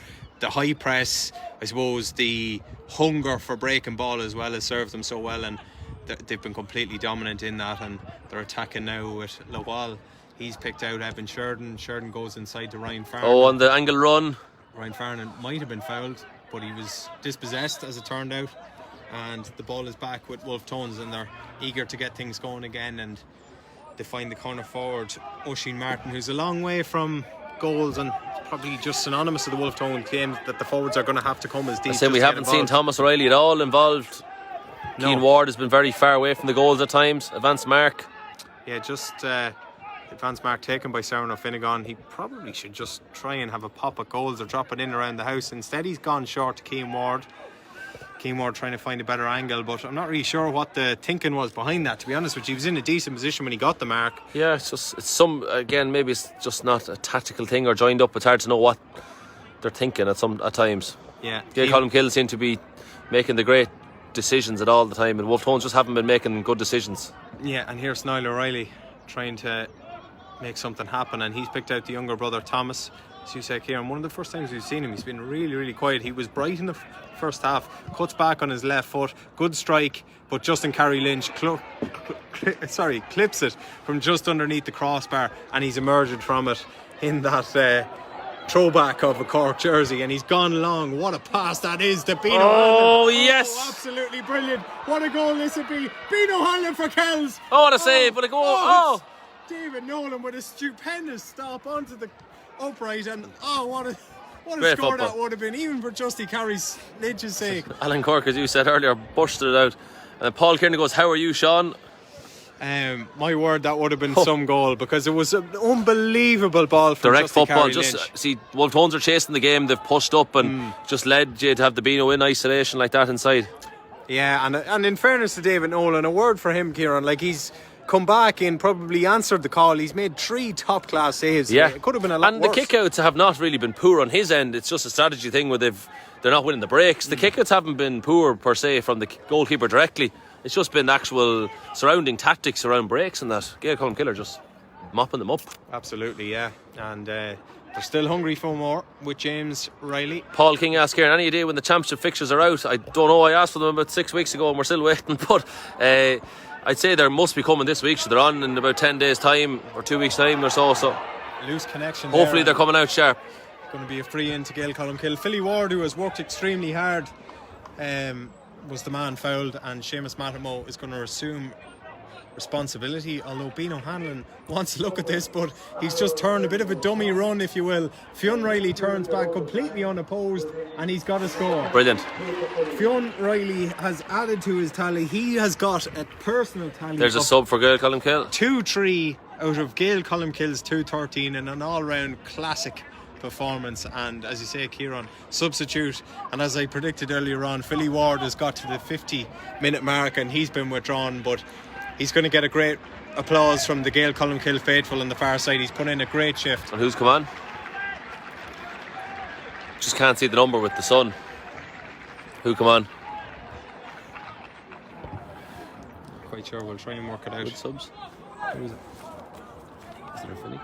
The high press, I suppose, the hunger for breaking ball as well has served them so well, and they've been completely dominant in that, and they're attacking now with Lawal. He's picked out Evan Sheridan. Sheridan goes inside to Ryan Farnan. Oh, on the angle run. Ryan Farnan might have been fouled, but he was dispossessed as it turned out, and the ball is back with Wolfe Tones, and they're eager to get things going again, and they find the corner forward Oisin Martin, who's a long way from goals and probably just synonymous with the Wolfe Tones game that the forwards are going to have to come as deep. I say we haven't seen Thomas O'Reilly at all involved. Keane Ward has been very far away from the goals at times. Advance mark. Yeah, just advance mark taken by Sarah O'Finnegan. He probably should just try and have a pop at goals or drop it in around the house. Instead, he's gone short to Keane Ward. Keane Ward trying to find a better angle, but I'm not really sure what the thinking was behind that, to be honest with you. He was in a decent position when he got the mark. Yeah, maybe it's just not a tactical thing or joined up. It's hard to know what they're thinking at times. Yeah. Gaeil Colmcille seem to be making the great decisions at all the time, and Wolfe Tones just haven't been making good decisions. Yeah, and here's Niall O'Reilly trying to make something happen, and he's picked out the younger brother Thomas. As you say, Kieran, one of the first times we've seen him, he's been really quiet. He was bright in the first half, cuts back on his left foot, good strike, but Justin Carey Lynch clips it from just underneath the crossbar, and he's emerged from it in that throwback of a Cork jersey, and he's gone long. What a pass that is to Bino Hanlon. Yes. Oh, absolutely brilliant. What a goal this would be. Bino Hanlon for Kells. Oh, what a save, what a goal. David Nolan with a stupendous stop onto the upright, and what a Great score football. that would have been, even for Justy Carey's Lynch's sake. Alan Cork, as you said earlier, busted it out. And Paul Kearney goes, "How are you, Sean?" My word, that would have been some goal, because it was an unbelievable ball from direct Justy football. Carey Just Lynch. see, Wolfe Tones are chasing the game. They've pushed up and just led you to have the Beano in isolation like that inside. Yeah, and in fairness to David Nolan, a word for him, Kieran, like he's come back and probably answered the call. He's made 3 top-class saves. Yeah, it could have been a lot and worse. the kickouts have not really been poor on his end. It's just a strategy thing where they're not winning the breaks. The kickouts haven't been poor per se from the goalkeeper directly. It's just been actual surrounding tactics around breaks and that. Gaeil Colmcille are just mopping them up. Absolutely, yeah. And they're still hungry for more with James Riley. Paul King asked Kieran, any idea when the championship fixtures are out? I don't know. I asked for them about 6 weeks ago and we're still waiting. But I'd say they must be coming this week. So they're on in about 10 days' time or 2 weeks' time or so. So Loose connection. hopefully they're coming out sharp. Going to be a free in to Gaeil Colmcille. Philly Ward, who has worked extremely hard, was the man fouled, and Seamus Mattimo is going to assume responsibility, although Bino Hanlon wants to look at this, but he's just turned a bit of a dummy run, if you will. Fionn Riley turns back completely unopposed, and he's got a score. Brilliant. Fionn Riley has added to his tally. He has got a personal tally. There's a sub for Gaeil Colmcille. 2-3 out of Gaeil Colmcille's 2-13 in an all-round classic performance. And as you say, Kieran, substitute, and as I predicted earlier on, Philly Ward has got to the 50-minute mark and he's been withdrawn, but he's going to get a great applause from the Gaeil Colmcille faithful on the far side. He's put in a great shift. And who's come on? Just can't see the number with the sun. Who come on? Quite sure, we'll try and work it out. Good subs. Who is it? Is there a Philly?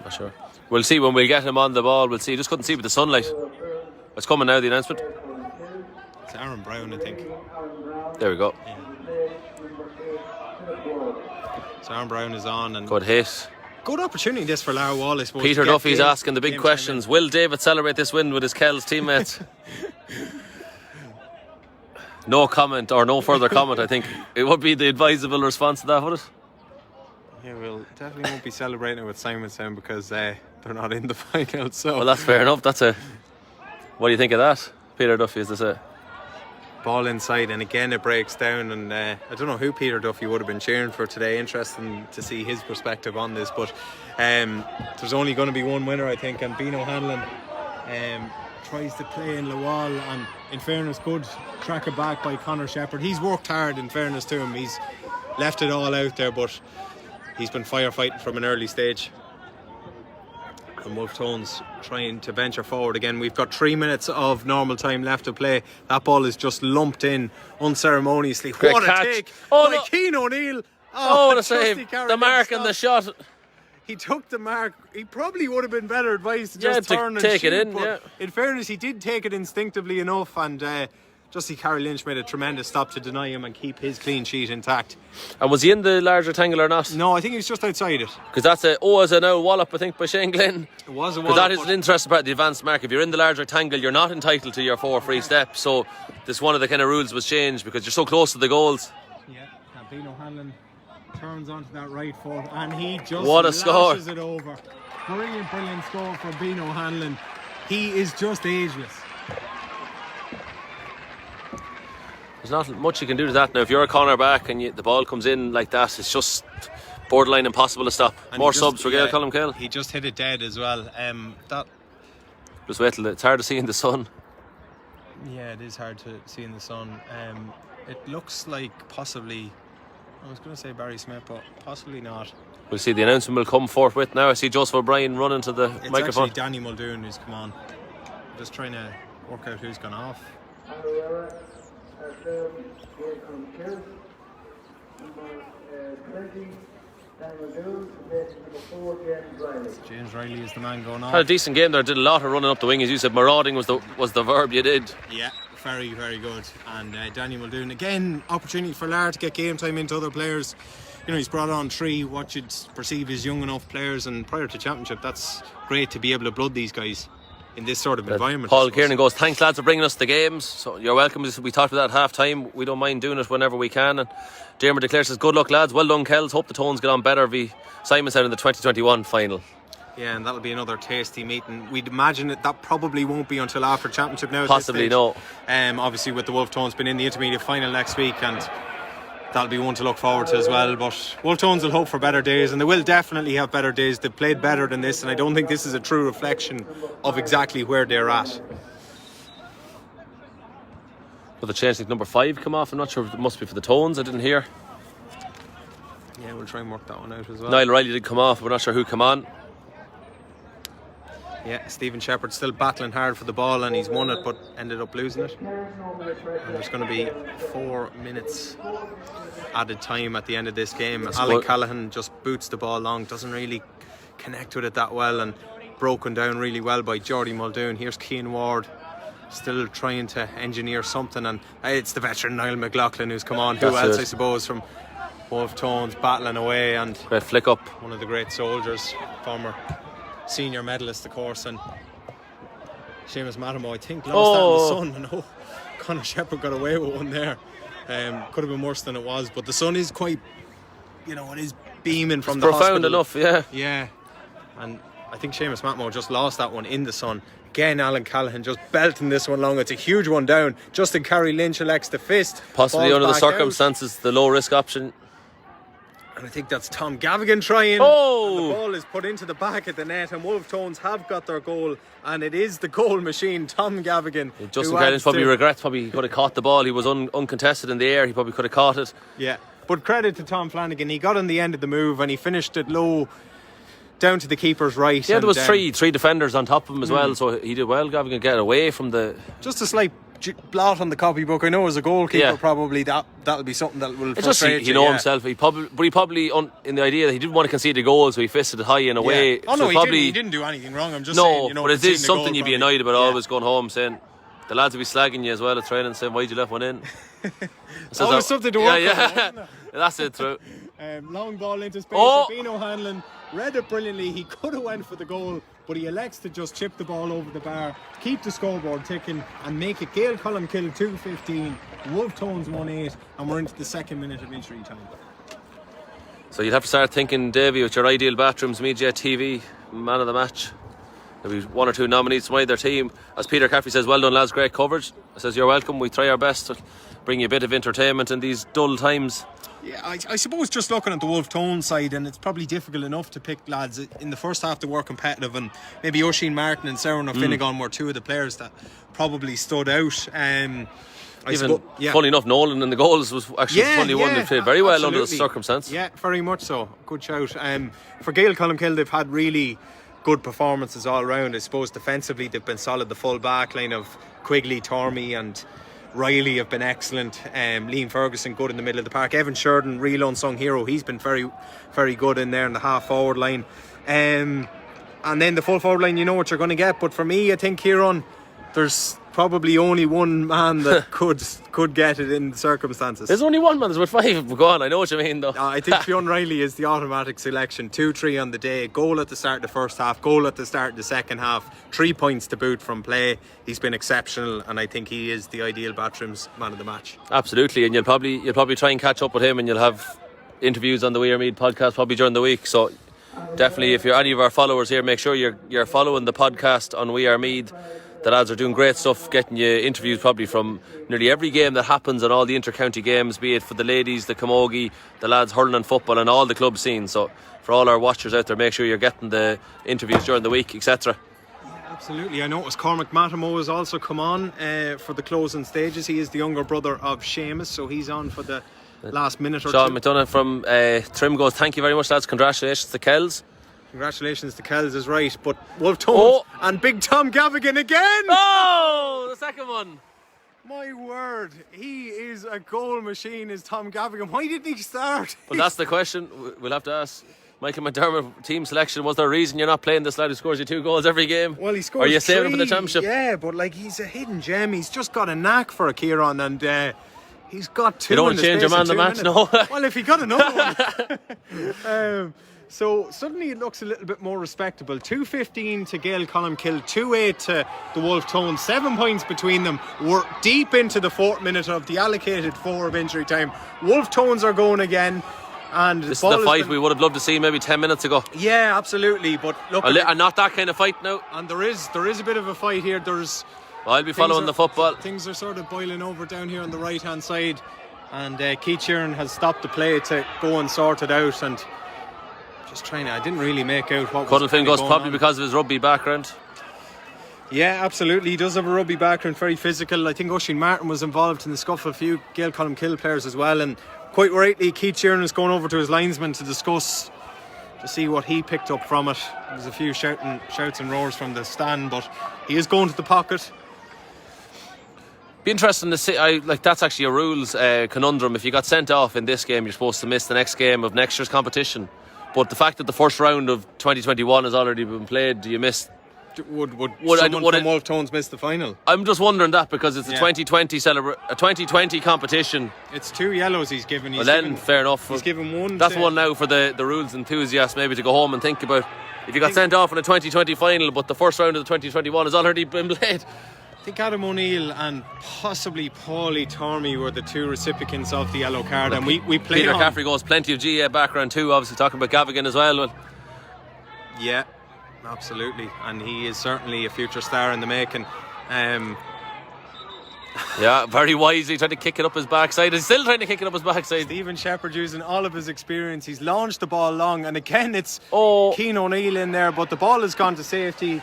Not sure. We'll see when we get him on the ball. We'll see. Just couldn't see with the sunlight. It's coming now, the announcement. It's Aaron Brown, I think. There we go. Yeah. So Aaron Brown is on, and Good hit. good opportunity this for Lara Wall, I suppose. Peter to get Duffy's game- asking the big game questions. Will David celebrate this win with his Kells teammates? No comment or no further comment. I think it would be the advisable response to that, would it? Yeah, we'll definitely won't be celebrating it with Simonstown because they're not in the final. So Well, that's fair enough. What do you think of that, Peter Duffy? Is this a ball inside, and again it breaks down, and I don't know who Peter Duffy would have been cheering for today. Interesting to see his perspective on this, but there's only going to be one winner, I think, and Bino Hanlon tries to play in Lawal, and in fairness, good track it back by Conor Shepherd. He's worked hard, in fairness to him. He's left it all out there, but he's been firefighting from an early stage. And Wolfe Tones trying to venture forward again. We've got 3 minutes of normal time left to play. That ball is just lumped in unceremoniously. Great What catch. a take Oh, by no. Keane O'Neill. Oh, what a Trusty save. Carrigan The mark and stop. the shot. He took the mark. He probably would have been better advised to Yeah, just to turn and take it shoot, in, but yeah. in fairness, he did take it instinctively enough, and Justy Carey Lynch made a tremendous stop to deny him and keep his clean sheet intact. And was he in the large rectangle or not? No, I think he was just outside it. Because that's as an old wallop, I think, by Shane Glenn. It was a Because that wallop, is but- an interesting part of the advanced mark. If you're in the large rectangle, you're not entitled to your 4 free steps. So this one of the kind of rules was changed because you're so close to the goals. Yeah, Bino Hanlon turns onto that right foot, and he just What a score. lashes it over. Brilliant score for Bino Hanlon. He is just ageless. There's not much you can do to that now. If you're a corner back and the ball comes in like that, it's just borderline impossible to stop. And More he subs for Gaeil Colmcille. He just hit it dead as well. That Just wait till it's hard to see in the sun. Yeah, it is hard to see in the sun. It looks like possibly, I was going to say Barry Smith, but possibly not. We'll see the announcement will come forthwith now. I see Joseph O'Brien running to the It's microphone. actually Danny Muldoon who's come on. I'm just trying to work out who's gone off. Number 20, Daniel Doon, number 4, James Riley. James Riley is the man going off. Had a decent game there. Did a lot of running up the wing, as you said. Marauding was the verb you did. Yeah, very, very good. And Danny Muldoon, again, opportunity for Lar to get game time into other players. You know, he's brought on 3 what you'd perceive as young enough players, and prior to championship, that's great to be able to blood these guys in this sort of environment. Paul Kieran goes, thanks lads for bringing us the games. So you're welcome. We talked about that at half time. We don't mind doing it whenever we can. And Dermot declares, says, good luck lads, well done Kells, hope the Tones get on better v Simonstown in the 2021 final. Yeah, and that'll be another tasty meeting. We'd imagine that probably won't be until after championship now. Possibly, no. Obviously with the Wolfe Tones being in the intermediate final next week, and that'll be one to look forward to as well. But Wolfe Tones will hope for better days, and they will definitely have better days. They've played better than this, and I don't think this is a true reflection of exactly where they're at. But the change, like number 5 come off. I'm not sure if it must be for the Tones. I didn't hear. Yeah, we'll try and work that one out as well. Niall Riley did come off. We're not sure who come on. Yeah, Stephen Shepherd still battling hard for the ball, and he's won it but ended up losing it. And there's going to be 4 minutes added time at the end of this game. Alan Callaghan just boots the ball long, doesn't really connect with it that well, and broken down really well by Geordie Muldoon. Here's Cian Ward still trying to engineer something, and it's the veteran Niall McLaughlin who's come on. Who else, I suppose, from Wolfe Tones battling away, and Great flick up. one of the great soldiers, former senior medalist, of course, and Seamus Matamo, I think, lost that in the sun. I know Conor Shepherd got away with one there. Could have been worse than it was, but the sun is quite, it is beaming from the Profound hospital. enough, yeah. Yeah, and I think Seamus Matamo just lost that one in the sun. Again, Alan Callaghan just belting this one long. It's a huge one down. Justin Carey Lynch elects the fist. Possibly Ball's under the back out. circumstances, the low risk option. And I think that's Tom Gavigan trying. Oh! And the ball is put into the back of the net, and Wolfe Tones have got their goal, and it is the goal machine, Tom Gavigan. Justin Carey Lynch probably regrets, probably he could have caught the ball. He was uncontested in the air. He probably could have caught it. Yeah, but credit to Tom Flanagan. He got on the end of the move, and he finished it low, down to the keeper's right. Yeah, and there was three defenders on top of him as well, so he did well. Gavigan get away from the... Just a slight blot on the copybook. I know as a goalkeeper, probably that'll be something that will It's just frustrate he know himself. He probably in the idea that he didn't want to concede a goal, so he fisted it high and away. Yeah. Oh so no, he didn't do anything wrong. I'm just saying, but it is something you'd be annoyed about. Yeah. Always going home saying the lads will be slagging you as well at training, saying why'd you let one in. Always something to work on. Yeah, that's it. True. Long ball into space. Oh! Bino Hanlon read it brilliantly. He could have went for the goal, but he elects to just chip the ball over the bar, keep the scoreboard ticking, and make it Gaeil Colmcille 2-15, Wolfe Tones 1-8, and we're into the second minute of injury time. So you'd have to start thinking, Davy, with your ideal bathrooms, media, TV, man of the match. There'll be one or two nominees from either team. As Peter Caffrey says, well done lads, great coverage. I says, you're welcome, we try our best to bring you a bit of entertainment in these dull times. Yeah, I suppose just looking at the Wolfe Tone side, and it's probably difficult enough to pick lads in the first half that were competitive, and maybe Oisin Martin and Sauron O'Finnegan were two of the players that probably stood out. Funny enough, Nolan in the goals was actually funny one. They played very well under the circumstance. Yeah, very much so. Good shout. For Gaeil Colmcille, they've had really good performances all round. I suppose defensively they've been solid. The full back line of Quigley, Tormey and Riley have been excellent. Liam Ferguson good in the middle of the park. Evan Sheridan, real unsung hero, he's been very, very good in there in the half forward line. And then the full forward line, you know what you're going to get. But for me, I think, Kieran, there's probably only one man that could get it in the circumstances. There's only one man, there's about five. Go on, I know what you mean though. I think Fionn Riley is the automatic selection. 2-3 on the day, goal at the start of the first half, goal at the start of the second half, 3 points to boot from play. He's been exceptional, and I think he is the ideal Bathrooms man of the match. Absolutely, and you'll probably try and catch up with him, and you'll have interviews on the We Are Meath podcast probably during the week. So definitely, if you're any of our followers here, make sure you're following the podcast on We Are Meath. The lads are doing great stuff, getting you interviews probably from nearly every game that happens and all the inter-county games, be it for the ladies, the camogie, the lads hurling and football and all the club scenes. So for all our watchers out there, make sure you're getting the interviews during the week, etc. Yeah, absolutely. I noticed Cormac Matamo has also come on for the closing stages. He is the younger brother of Seamus, so he's on for the last minute or Sean two. McDonough from Trim goes, thank you very much lads, congratulations to Kells. Congratulations to Kells is right, but Wolfe Tones and Big Tom Gavigan again! Oh, the second one! My word, he is a goal machine, is Tom Gavigan. Why didn't he start? Well, that's the question we'll have to ask Michael McDermott. Team selection, was there a reason you're not playing this lad who scores you 2 goals every game? Well, he scores. Are you saving 3, him for the championship? Yeah, but like, he's a hidden gem. He's just got a knack for a Kieran, and he's got 2. You don't want to change your man the match, no? Well, if he got another one. So suddenly it looks a little bit more respectable. 2-15 to Gaeil Colmcille, 2-8 to the Wolfe Tones. 7 points between them. We're deep into the 4th minute of the allocated 4 of injury time. Wolfe Tones are going again. And this is the fight we would have loved to see maybe 10 minutes ago. Yeah, absolutely. But look, and not that kind of fight now. And there is a bit of a fight here. I'll be following the football. Things are sort of boiling over down here on the right hand side, and Keith Sheeran has stopped the play to go and sort it out. And just trying to, I didn't really make out what was Cuddlefin goes probably on. because of his rugby background. Yeah, absolutely. He does have a rugby background, very physical. I think Oisin Martin was involved in the scuffle, a few Gaeil Colmcille players as well, and quite rightly Keith Sheeran is going over to his linesman to discuss, to see what he picked up from it. There's a few shouts and roars from the stand, but he is going to the pocket. Be interesting to see. That's actually a rules conundrum. If you got sent off in this game, you're supposed to miss the next game of next year's competition. But the fact that the first round of 2021 has already been played, do you miss? Would someone from Wolfe Tones miss the final? I'm just wondering that, because it's a 2020 competition. It's 2 yellows he's given. Fair enough. He's given one. That's one now for the rules enthusiasts maybe to go home and think about. If you got sent off in a 2020 final, but the first round of the 2021 has already been played. I think Adam O'Neill and possibly Paulie Tormey were the 2 recipients of the yellow card, and we played Peter on. Caffrey goes, plenty of GA background too, obviously talking about Gavigan as well. Yeah, absolutely, and he is certainly a future star in the making. Yeah, very wisely trying to kick it up his backside. He's still trying to kick it up his backside. Stephen Shepherd using all of his experience. He's launched the ball long, and again it's Cian O'Neill in there, but the ball has gone to safety.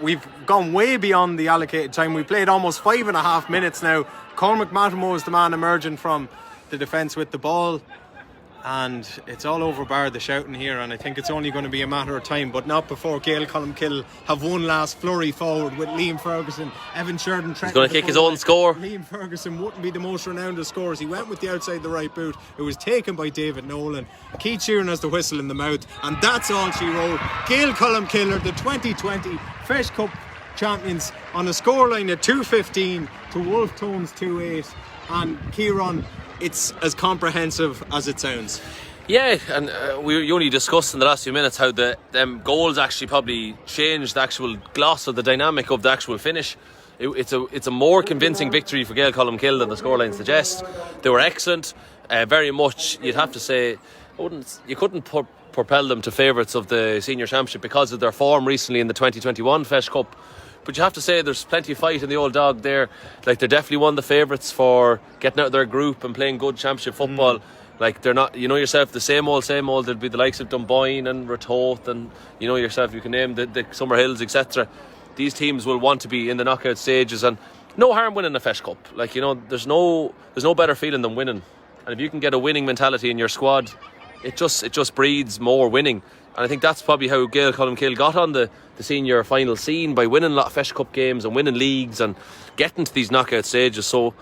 We've gone way beyond the allocated time. We played almost 5.5 minutes now. Cormac Matamo is the man emerging from the defence with the ball, and it's all over bar the shouting here, and I think it's only going to be a matter of time, but not before Gaeil Colmcille have one last flurry forward with Liam Ferguson. Evan Sheridan he's going to kick his own score. Liam Ferguson wouldn't be the most renowned of scorers. He went with the outside the right boot. It was taken by David Nolan. Keith Sheeran has the whistle in the mouth, and that's all she wrote. Gaeil Colmcille are the 2020 Feis Cup champions on a scoreline of 2-15 to Wolfe Tones 2-8, and Kieran, it's as comprehensive as it sounds. Yeah, and you only discussed in the last few minutes how them goals actually probably changed the actual gloss of the dynamic of the actual finish. It's a more convincing victory for Gaeil Colmcille than the scoreline suggests. They were excellent, very much. You'd have to say, you couldn't propel them to favourites of the senior championship because of their form recently in the 2021 Feis Cup. But you have to say there's plenty of fight in the old dog there. Like, they're definitely one of the favourites for getting out of their group and playing good championship football. Like, they're not, you know yourself, the same old. There'd be the likes of Dunboyne and Ratoath, and you know yourself, you can name the Summerhills, etc. These teams will want to be in the knockout stages, and no harm winning a Feis Cup. Like, you know, there's no better feeling than winning. And if you can get a winning mentality in your squad, it just breeds more winning. And I think that's probably how Gaeil Colmcille got on the senior final scene, by winning a lot of Feis Cup games and winning leagues and getting to these knockout stages. So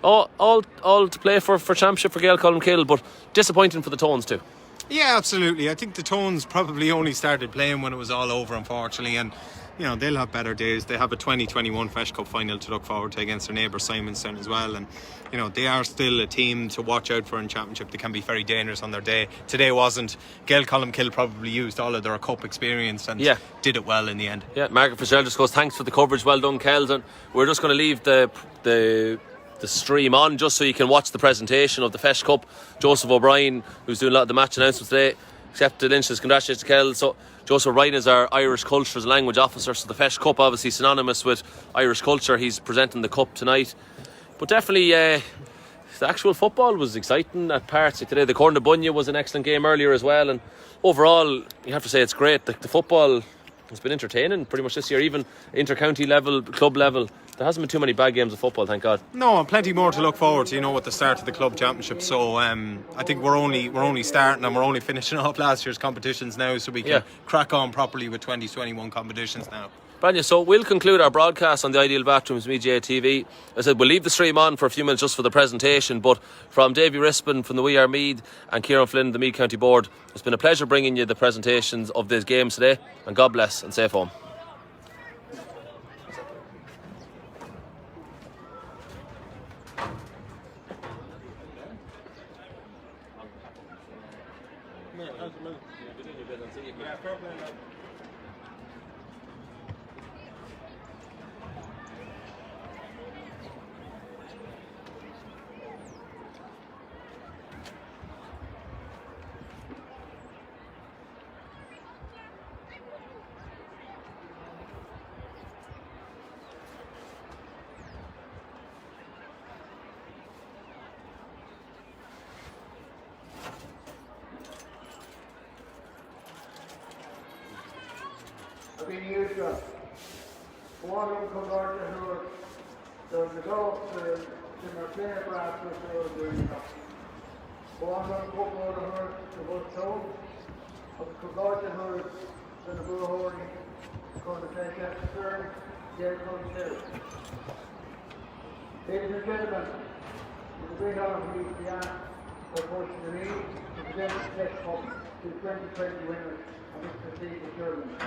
all to play for championship for Gaeil Colmcille, but disappointing for the Tones too. Yeah, absolutely. I think the Tones probably only started playing when it was all over, unfortunately, and you know, they'll have better days. They have a 2021 Feis Cup final to look forward to against their neighbour Simonstown as well, and you know, they are still a team to watch out for in championship. They can be very dangerous on their day. Today wasn't. Gaeil Colmcille probably used all of their cup experience and did it well in the end. Yeah, Margaret Fitzgerald just goes, thanks for the coverage, well done, Kelton. We're just going to leave the stream on just so you can watch the presentation of the Feis Cup. Joseph O'Brien, who's doing a lot of the match announcements today, accepted Lynch's congratulations to Kel. So Joseph O'Brien is our Irish Cultures and Language Officer, so the Feis Cup obviously synonymous with Irish culture. He's presenting the cup tonight. But definitely the actual football was exciting at parts today. The Corn de Bunya was an excellent game earlier as well, and overall you have to say it's great. The football has been entertaining pretty much this year, even inter-county level, club level. There hasn't been too many bad games of football, thank God. No, and plenty more to look forward to, you know, with the start of the club championship. So I think we're only starting, and we're only finishing off last year's competitions now, so we can crack on properly with 2021 competitions now. Branya, so we'll conclude our broadcast on the Ideal Bathrooms Media TV. As I said, we'll leave the stream on for a few minutes just for the presentation, but from Davy Rispin from the We Are Meath and Kieran Flynn, the Meath County Board, it's been a pleasure bringing you the presentations of these games today, and God bless and safe home. Been usual. One of them comes out to her, so the dog to my fair brass was over doing it. One of them comes out to her to both toes, of the comes out to her, to the bull horny, going to take out the turn, there comes two. Ladies and gentlemen, it's a great honour for me to be asked by fortune to me to present the Feis Cup to 2020 winners of this prestigious tournament.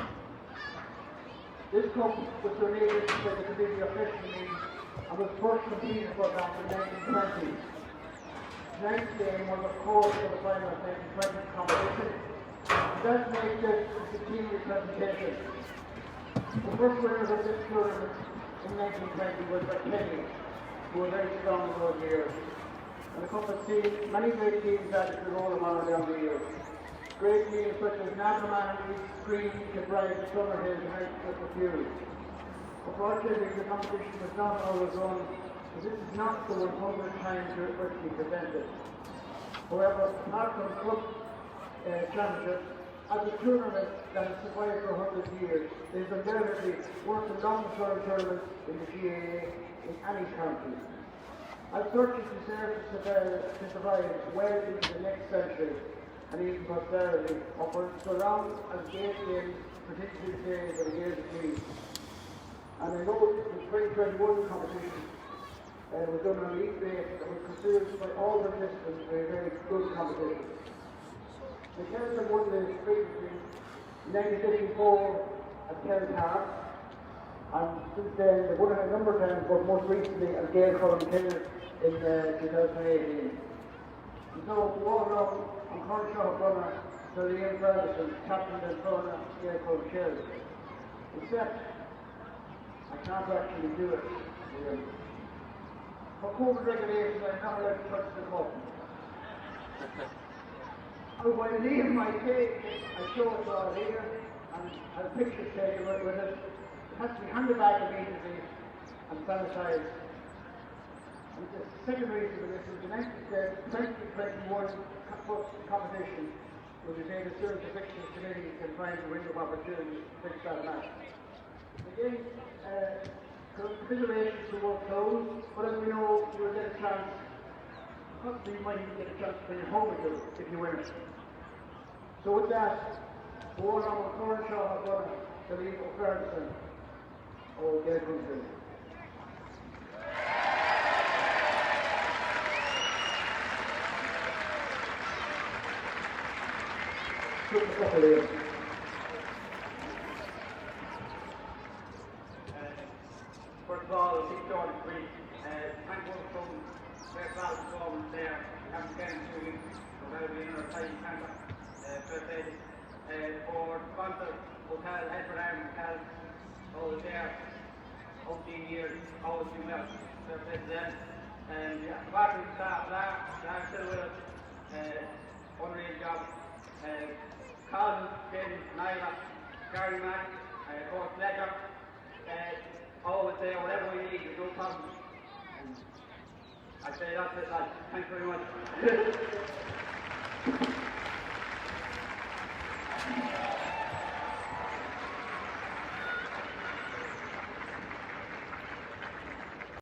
This cup was donated by the Committee of Fisheries and was first competed for back in 1920. Tonight's game was of course for the final 1920 competition. That makes this a continued presentation. The first winners of this tournament in 1920 was the Kenny, who were very strong in those years. And the cup has seen many great teams added to the roll of honour down the years. Great teams such as Nagamani, Green, Kilbride, Summerhill, and High Fury. Unfortunately, the competition was not always run, as this is not the 100th time to virtually presented. However, apart from club championships, as a tournament that has survived for 100 years, it is undoubtedly one of the long-term tournaments in the GAA in any county. As such, it deserves to survive well into the next century, and even posterity, or for so long as Gaeil games, particularly today, for the years of peace. And I know the 2021 competition was done on a league basis that was considered by all participants a very good competition. The Celtic won this previously in 1954 at Keltar, and since then they won it a number of times, but most recently at Gaeil Colmcille in 2018. And so, all around, I'm currently sure brother to Liam Ferguson, captain and brother, Gaeil Colmcille. Except, I can't actually do it. For COVID regulations, I'm not allowed to touch the cup. And when Liam might take it, I show it all here, and have pictures taken with it. It has to be handed back immediately and sanitised. And the second reason for this is the next 2021 competition will be made as soon as the fixtures committee can find a window of opportunity to fix that match. Again, considerations to work close, but as we know, you will get a chance, possibly you might even get a chance to bring it home with you if you win it. So with that, we're on our current shot of brother to Liam Ferguson or Gaeil Colmcille. First of all, I think George Green, thank you from their class performance there. We haven't gotten 2 weeks without being in our tight centre. First aid for sponsor, Hotel, Edward Arm, Hotel, always there, 14 years, always been well. First aid to them. And yeah, the backroom staff, they're still with us. Unreal job. Colin, Jim, Nyla, Gary Mack, of course Ledger, always there, whatever we need, there's no problem. And I'd say that's it, lads. Thanks very much.